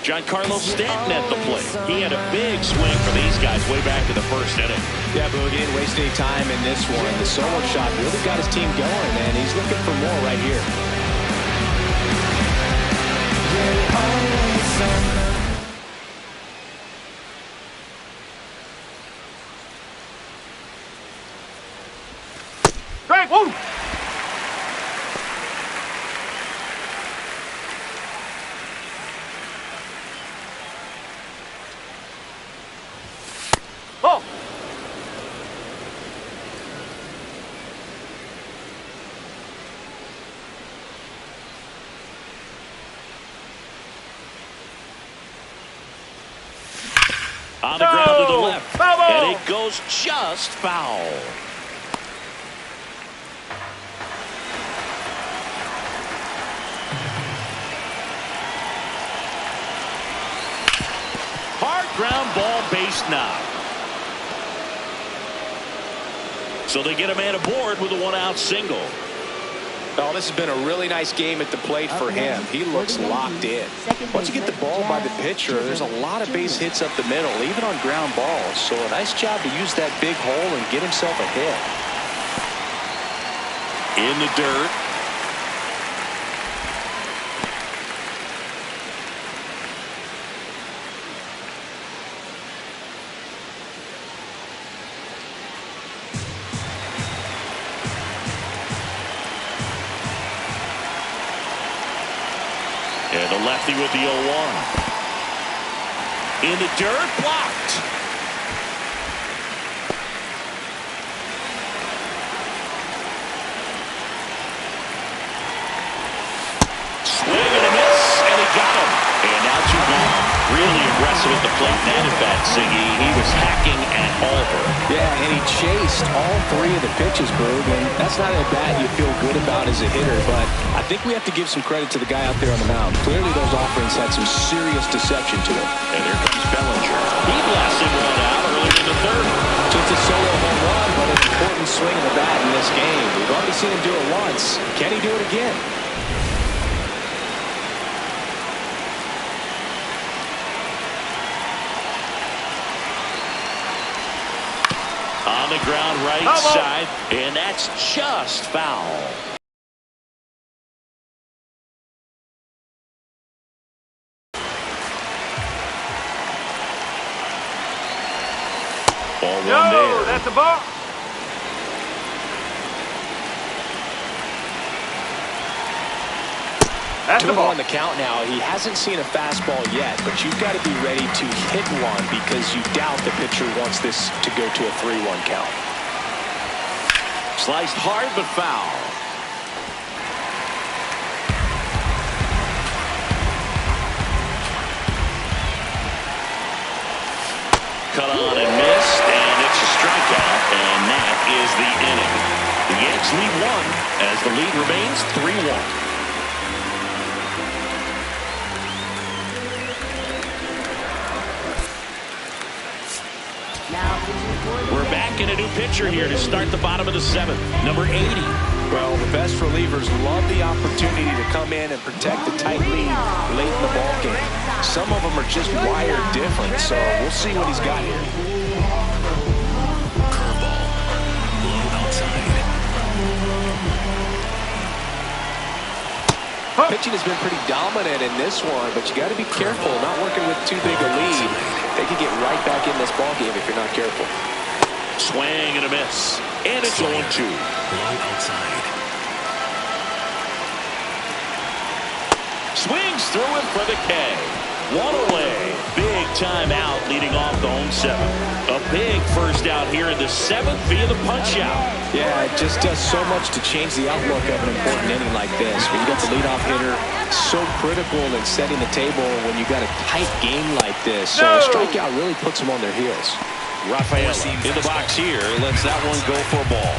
Giancarlo Stanton at the plate. He had a big swing for these guys way back in the first inning. Yeah, but he didn't waste any time in this one. The solo shot really got his team going, and he's looking for more right here. Strike one. Oh. On the ground to the left. And it goes just foul. Hard ground ball, base knock. So they get a man aboard with a 1-out single. Oh, this has been a really nice game at the plate for him. He looks locked in. Once you get the ball by the pitcher, there's a lot of base hits up the middle, even on ground balls. So a nice job to use that big hole and get himself a hit. In the dirt. And the lefty with the 0-1. In the dirt, blocked. Swing and a miss, and he got him. And now 2 gone. Really aggressive at the plate in that at bat, Siggy. He was hacking at Oliver. Yeah, and he chased all 3 of the pitches, Boog, and that's not a bat you feel good about as a hitter, but I think we have to give some credit to the guy out there on the mound. Clearly those offerings had some serious deception to him. And here comes Bellinger. He blasted one out early in the 3rd. Just a solo home run, but an important swing of the bat in this game. We've already seen him do it once. Can he do it again? On the ground right side, and that's just foul. Ball one there. That's a ball. That's the ball. On the count now. He hasn't seen a fastball yet, but you've got to be ready to hit one because you doubt the pitcher wants this to go to a 3-1 count. Sliced hard but foul. Cut on and missed, and it's a strikeout, and that is the inning. The Yanks lead 1 as the lead remains 3-1. We're back in a new pitcher here to start the bottom of the 7th. Number 80. Well, the best relievers love the opportunity to come in and protect the tight lead late in the ball game. Some of them are just wired different, so we'll see what he's got here. Curveball. Low outside. Pitching has been pretty dominant in this one, but you got to be careful, not working with too big a lead. They can get right back in this ball game if you're not careful. Swing and a miss, and it's 0-2. Low outside. Swings through him for the K. One away. Big time out leading off the home seventh. A big first out here in the seventh via the punch out. Yeah, it just does so much to change the outlook of an important inning like this. When you got the leadoff hitter, so critical in setting the table when you got a tight game like this. So a strikeout really puts them on their heels. Rafael in the box here. Lets that one go for a ball.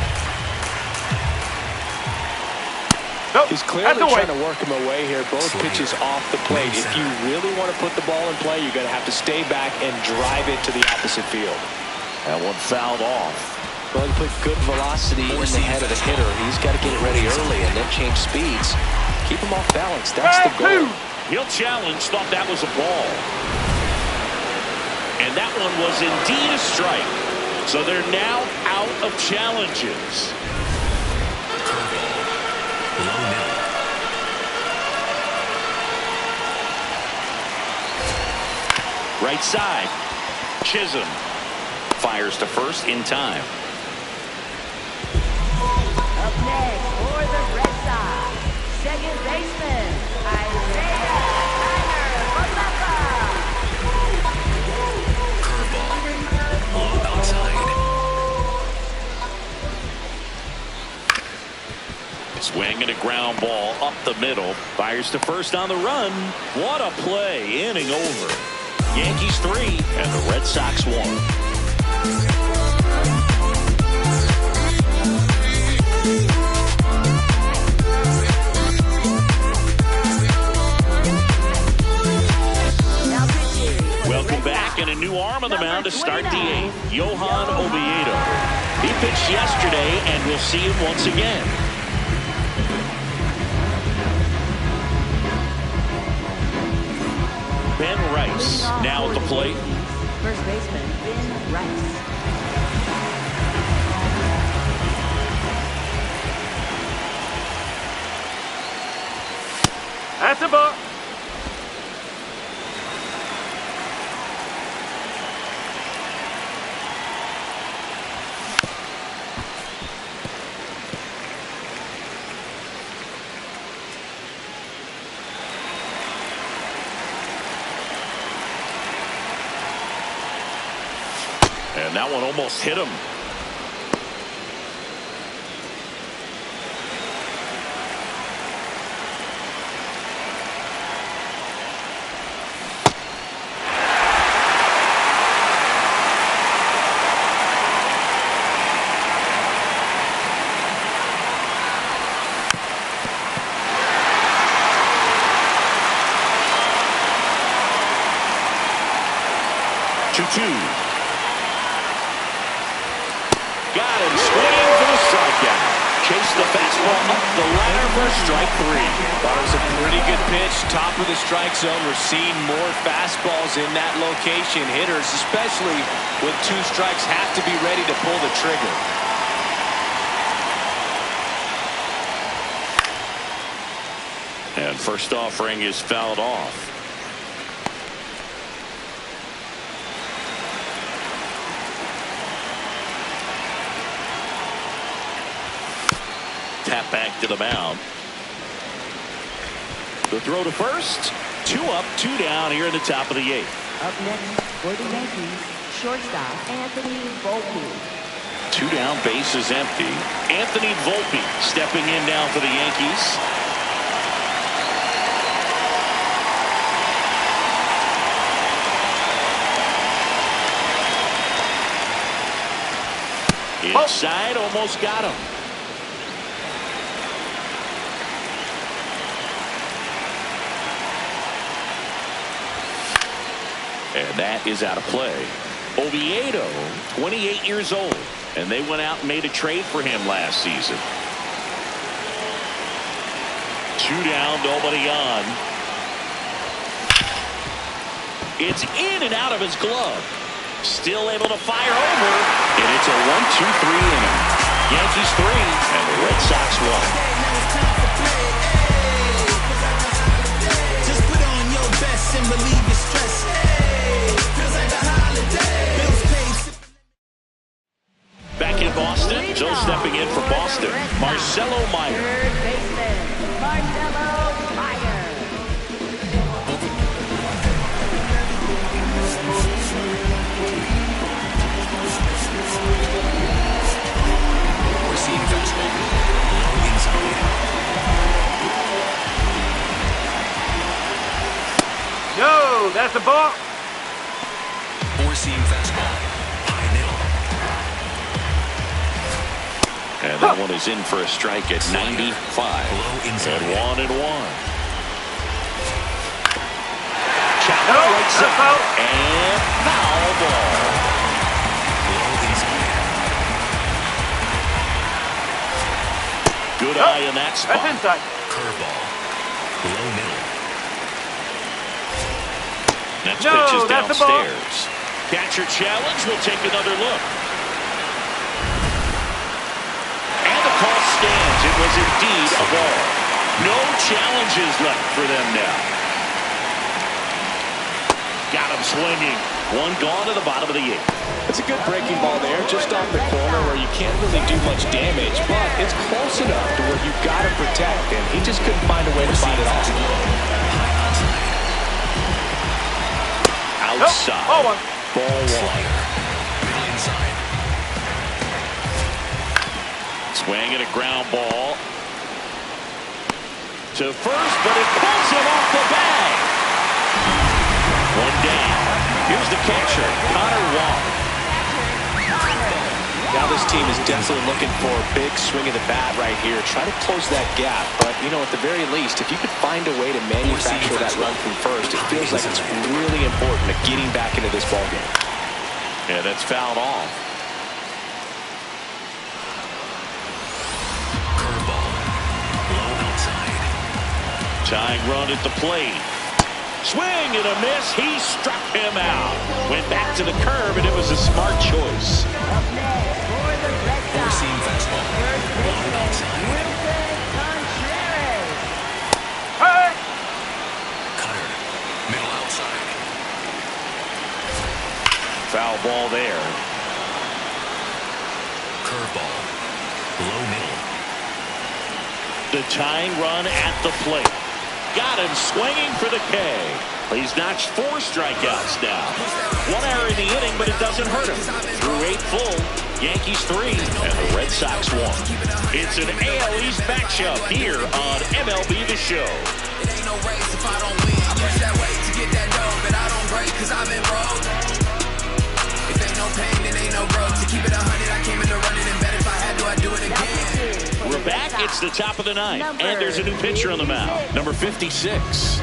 He's clearly trying to work him away here. Both pitches off the plate. If you really want to put the ball in play, you're going to have to stay back and drive it to the opposite field. That one fouled off. Well, you put good velocity in the head of the hitter. He's got to get it ready early and then change speeds. Keep him off balance. That's the goal. He'll challenge. Thought that was a ball. And that one was indeed a strike. So they're now out of challenges. Right side. Chisholm fires to first in time. Up next for the Red Sox, second baseman, Isaiah Kiner-Falefa. Curveball. Low outside. Swing and a ground ball up the middle. Fires to first on the run. What a play. Inning over. Yankees 3 and the Red Sox 1. Welcome back, and a new arm on the mound to start the eighth. Johan Oviedo. He pitched yesterday, and we'll see him once again. Ben Rice now at the plate. First baseman, Ben Rice. That's a ball. And that one almost hit him. Got him swinging for the strikeout. Chased the fastball up the ladder for strike 3. That was a pretty good pitch. Top of the strike zone. We're seeing more fastballs in that location. Hitters, especially with 2 strikes, have to be ready to pull the trigger. And first offering is fouled off. Tap back to the mound. The throw to first. 2 up, 2 down here in the top of the 8th. Up next for the Yankees, shortstop Anthony Volpe. 2 down, bases empty. Anthony Volpe stepping in now for the Yankees. Inside, almost got him. And that is out of play. Oviedo, 28 years old, and they went out and made a trade for him last season. Two down, nobody on. It's in and out of his glove. Still able to fire over. And it's a 1-2-3 inning. Yankees 3 and the Red Sox 1. Just put on your best and relieve your stress. Hey, feels like a holiday. Bills paid. Back in Boston, Joe stepping in for Boston. Marcelo Meyer. Third baseman, Marcelo Meyer. We're seeing fastball. Low inside. No, that's a ball. We're seeing fastball. High middle. And that one is in for a strike at 95. Low inside. And 1-1. No, Chapman right that's side. out. And foul ball. Low inside. Good eye in that spot. That's inside. Curveball. Low middle. Next No, pitch is that's a ball. downstairs. Catcher challenge. We'll take another look. And the call stands. It was indeed a ball. No challenges left for them now. Got him swinging. One gone to the bottom of the 8th. It's a good breaking ball there, just off the corner where you can't really do much damage, but it's close enough to where you've got to protect, and he just couldn't find a way to find it off. Outside. Ball one. Ball 1. Slider. Middle inside. Swing and a ground ball to first, but it pulls him off the bag. One down. Here's the catcher, Connor Wong. Now this team is definitely looking for a big swing of the bat right here. Try to close that gap, but, you know, at the very least, if you could find a way to manufacture that run from first, it feels like it's really important to getting back into this ballgame. Yeah, that's fouled off. Curveball. Low outside. Tying run at the plate. Swing and a miss. He struck him out. Went back to the curb, and it was a smart choice. Up next for the Red We're Sox. seeing fastball. First Low baseman, outside. Wilson Contreras. Hey! Cutter. Middle outside. Foul ball there. Curveball. Low middle. The tying run at the plate. Got him swinging for the K. He's notched 4 strikeouts now. 1 error in the inning, but it doesn't hurt him. Through 8 full, Yankees 3 and the Red Sox 1. It's an AL East matchup here on MLB The Show. It ain't no race if I don't win. I push that weight to get that dough, but I don't break cause I've been broke. If ain't no pain, then ain't no growth. To keep it 100, I came in to run it and bet if I had to, I'd do it again. We're back. It's the top of the 9th, and there's a new pitcher on the mound. Number 56.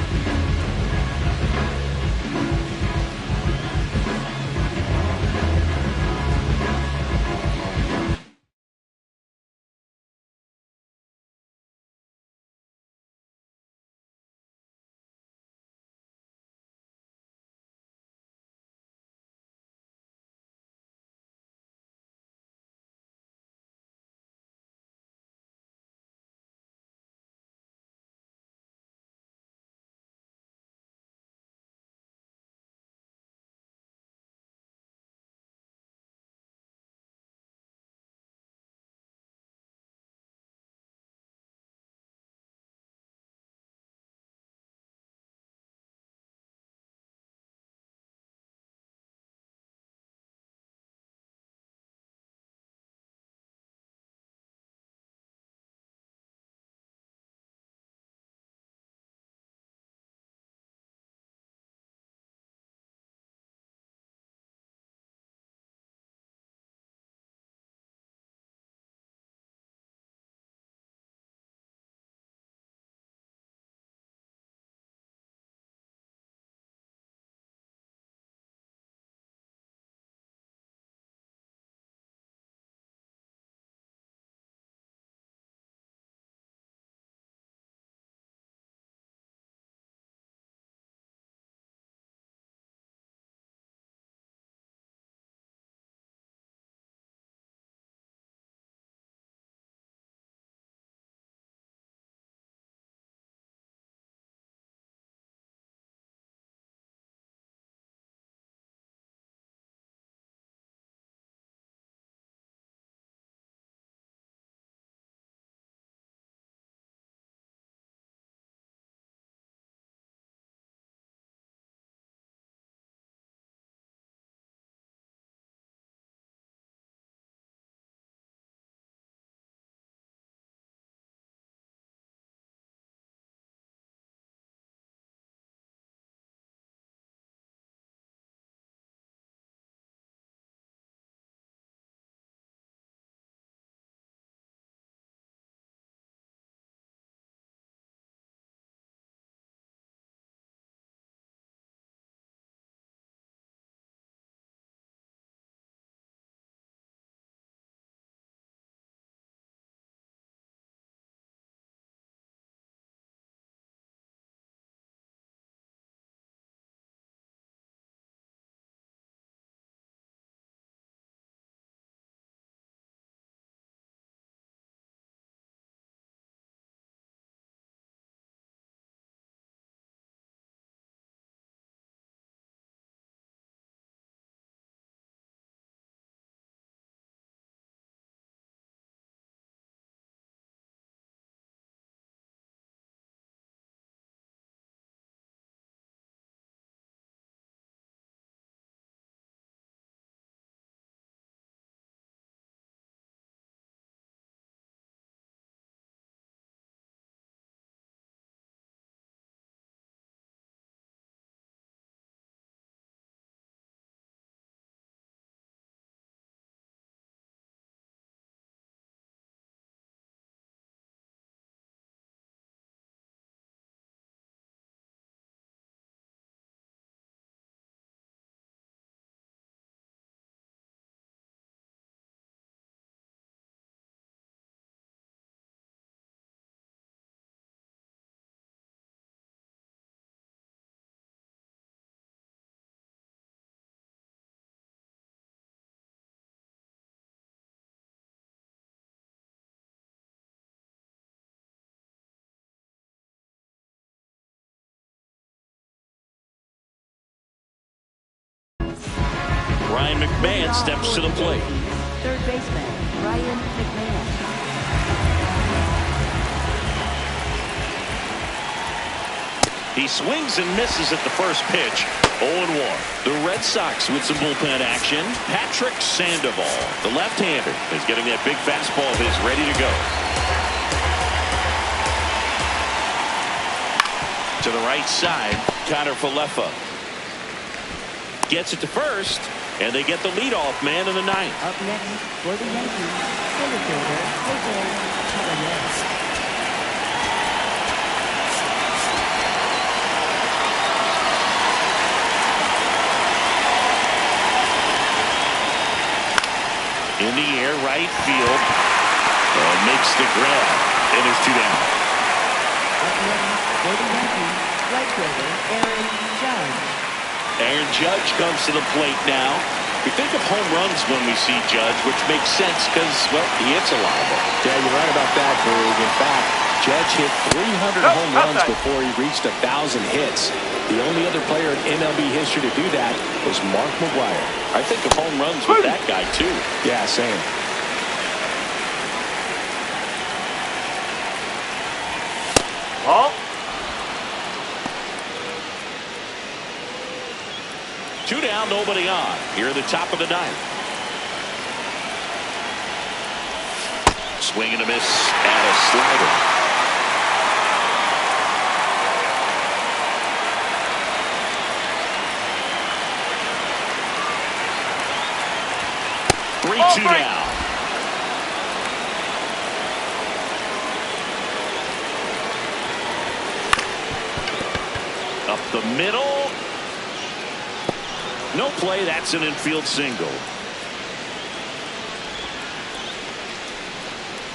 Ryan McMahon steps to the plate. Third baseman, Ryan McMahon. He swings and misses at the first pitch. 0-1. The Red Sox with some bullpen action. Patrick Sandoval, the left-hander, is getting that big fastball of his ready to go. To the right side, Connor Falefa gets it to first, and they get the leadoff man in the ninth. Up next for the Yankees, center fielder Jose Chavez. In the air, right field, and makes the grab. It is 2 down. Up next for the Yankees, right fielder Aaron Judge. Aaron Judge comes to the plate now. We think of home runs when we see Judge, which makes sense because, well, he hits a lot of them. Yeah, you're right about that, Boog. In fact, Judge hit 300 home runs before he reached 1,000 hits. The only other player in MLB history to do that was Mark McGwire. I think of home runs with that guy, too. Yeah, same. Ball. 2 down, nobody on. Here at the top of the ninth. Swing and a miss and a slider. Ball 3-2 break. now. Up the middle. No play. That's an infield single.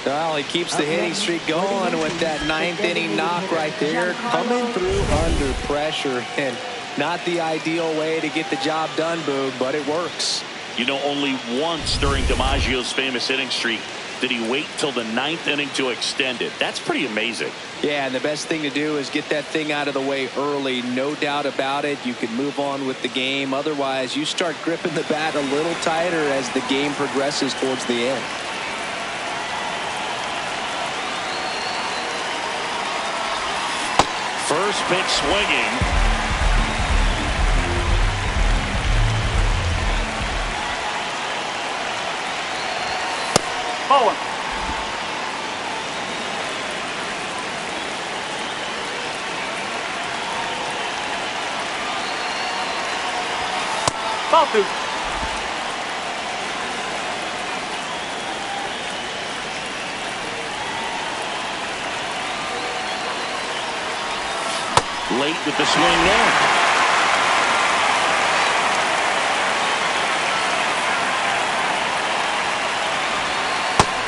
Well, he keeps the hitting streak going with that 9th inning knock right there. Coming through under pressure, and not the ideal way to get the job done, Boog, but it works. You know, only once during DiMaggio's famous hitting streak did he wait till the 9th inning to extend it. That's pretty amazing. Yeah, and the best thing to do is get that thing out of the way early. No doubt about it. You can move on with the game. Otherwise, you start gripping the bat a little tighter as the game progresses towards the end. First pitch swinging. Ball 1. Ball 2. Late with the swing there.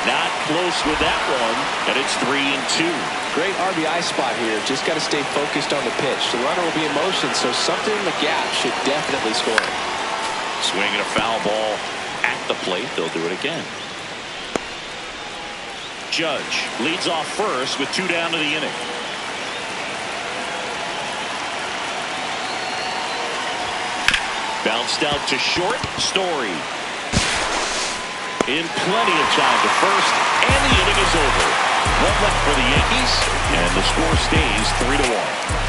Not close with that one, and it's 3-2. Great RBI spot here. Just got to stay focused on the pitch. The runner will be in motion, so something in the gap should definitely score. Swinging a foul ball at the plate. They'll do it again. Judge leads off first with 2 down to the inning. Bounced out to short. Story in plenty of time to first, and the inning is over. 1 left for the Yankees, and the score stays 3-1.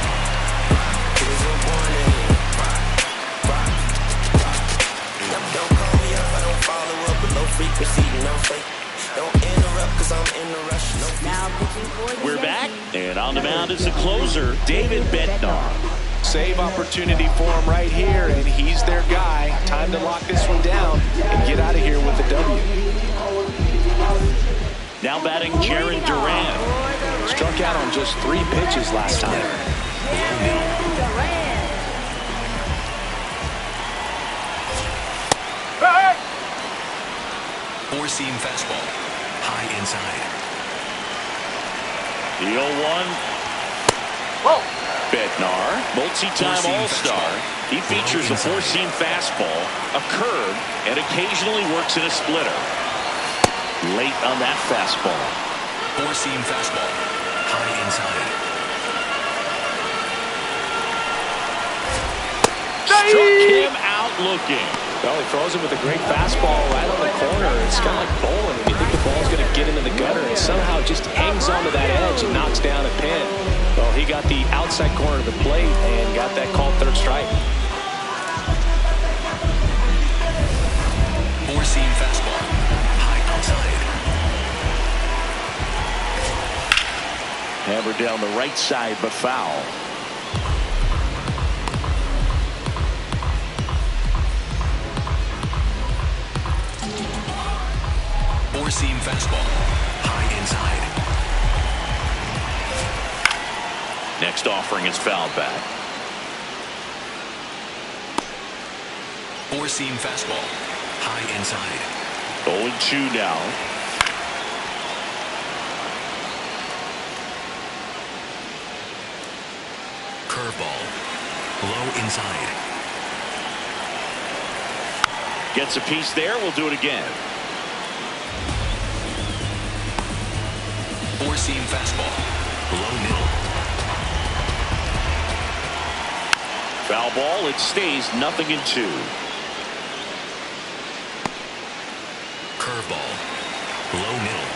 We're back, and on the mound is the closer, David Bednar. Save opportunity for him right here, and he's their guy. Time to lock this one down and get out of here with the W. Now batting Jarren Duran. Struck out on just 3 pitches last time. Hey! 4-seam fastball. High inside. The 0-1. Whoa! Bednar, multi-time All-Star. He features a 4-seam fastball, a curve, and occasionally works in a splitter. Late on that fastball. 4-seam fastball. High inside. Struck him out looking. Well, he throws it with a great fastball right on the corner. It's kind of like bowling when you think the ball's going to get into the gutter, and somehow just hangs onto that edge and knocks down a pin. Well, he got the outside corner of the plate and got that called third strike. Four-seam fastball. High outside. Hammered down the right side, but foul. Four-seam fastball. High inside. Next offering is fouled back. Four-seam fastball. High inside. 0-2 now. Curveball. Low inside. Gets a piece there. We'll do it again. Four-seam fastball. Low middle. Foul ball. It stays 0-2. Curveball. Low middle.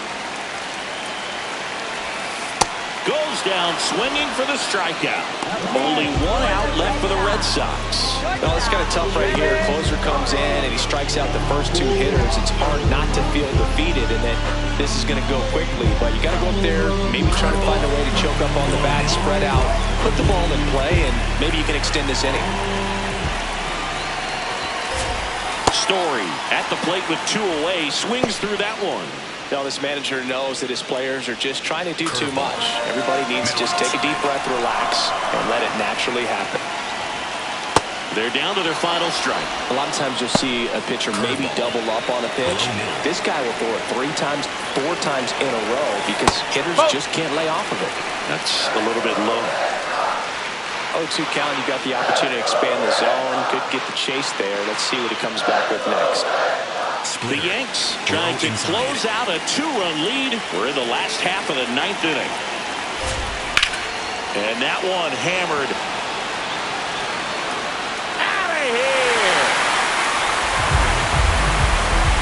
Goes down swinging for the strikeout. Only one out left for the Red Sox. Well, it's kind of tough right here. Closer comes in and he strikes out the first two hitters. It's hard not to feel defeated and that this is going to go quickly. But you got to go up there, maybe try to find a way to choke up on the bat, spread out, put the ball in play, and maybe you can extend this inning. Story at the plate with 2 away, swings through that one. Now this manager knows that his players are just trying to do too much. Everybody needs to just take a deep breath, relax, and let it naturally happen. They're down to their final strike. A lot of times you'll see a pitcher maybe double up on a pitch. This guy will throw it 3 times, 4 times in a row because hitters just can't lay off of it. That's a little bit low. 0-2 count, you got the opportunity to expand the zone. Could get the chase there. Let's see what he comes back with next. The Yanks trying to close out a 2-run lead. We're in the last half of the 9th inning. And that one hammered. Out of here!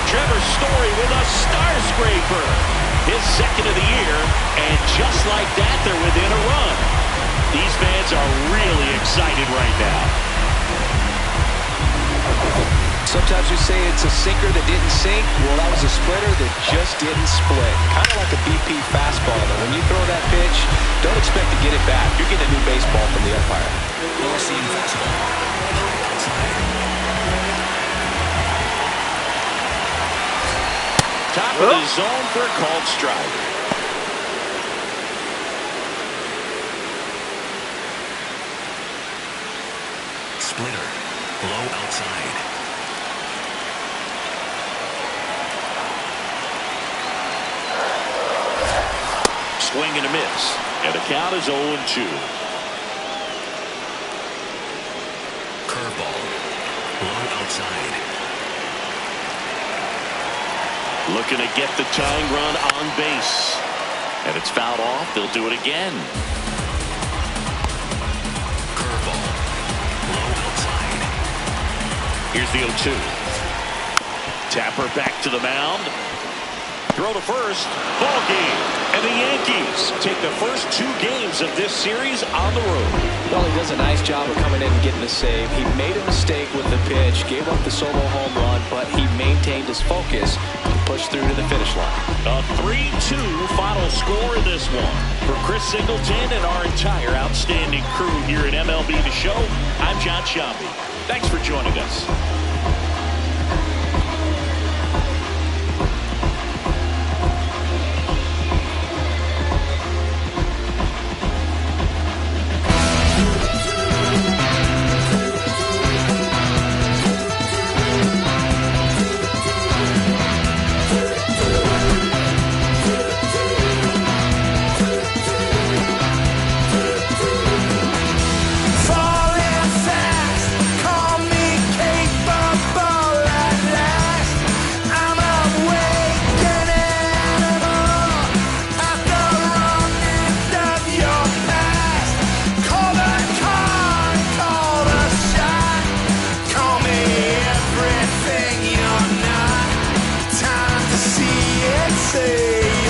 Trevor Story with a star scraper. His second of the year. And just like that, they're within a run. These fans are really excited right now. Sometimes you say it's a sinker that didn't sink. Well, that was a splitter that just didn't split. Kind of like a BP fastball. But when you throw that pitch, don't expect to get it back. You're getting a new baseball from the umpire. Four-seam fastball. High outside. Top of the zone for a called strike. Splitter. Low outside. Swing and a miss. And the count is 0-2. Curveball. Low outside. Looking to get the tying run on base. And it's fouled off. They'll do it again. Curveball. Low outside. Here's the 0-2. Tapper back to the mound. Throw to first. Ball game. And the Yankees take the first 2 games of this series on the road. Well, he does a nice job of coming in and getting the save. He made a mistake with the pitch, gave up the solo home run, but he maintained his focus and pushed through to the finish line. A 3-2 final score in this one. For Chris Singleton and our entire outstanding crew here at MLB The Show, I'm John Sciambi. Thanks for joining us. Falling fast, call me Kate. see and say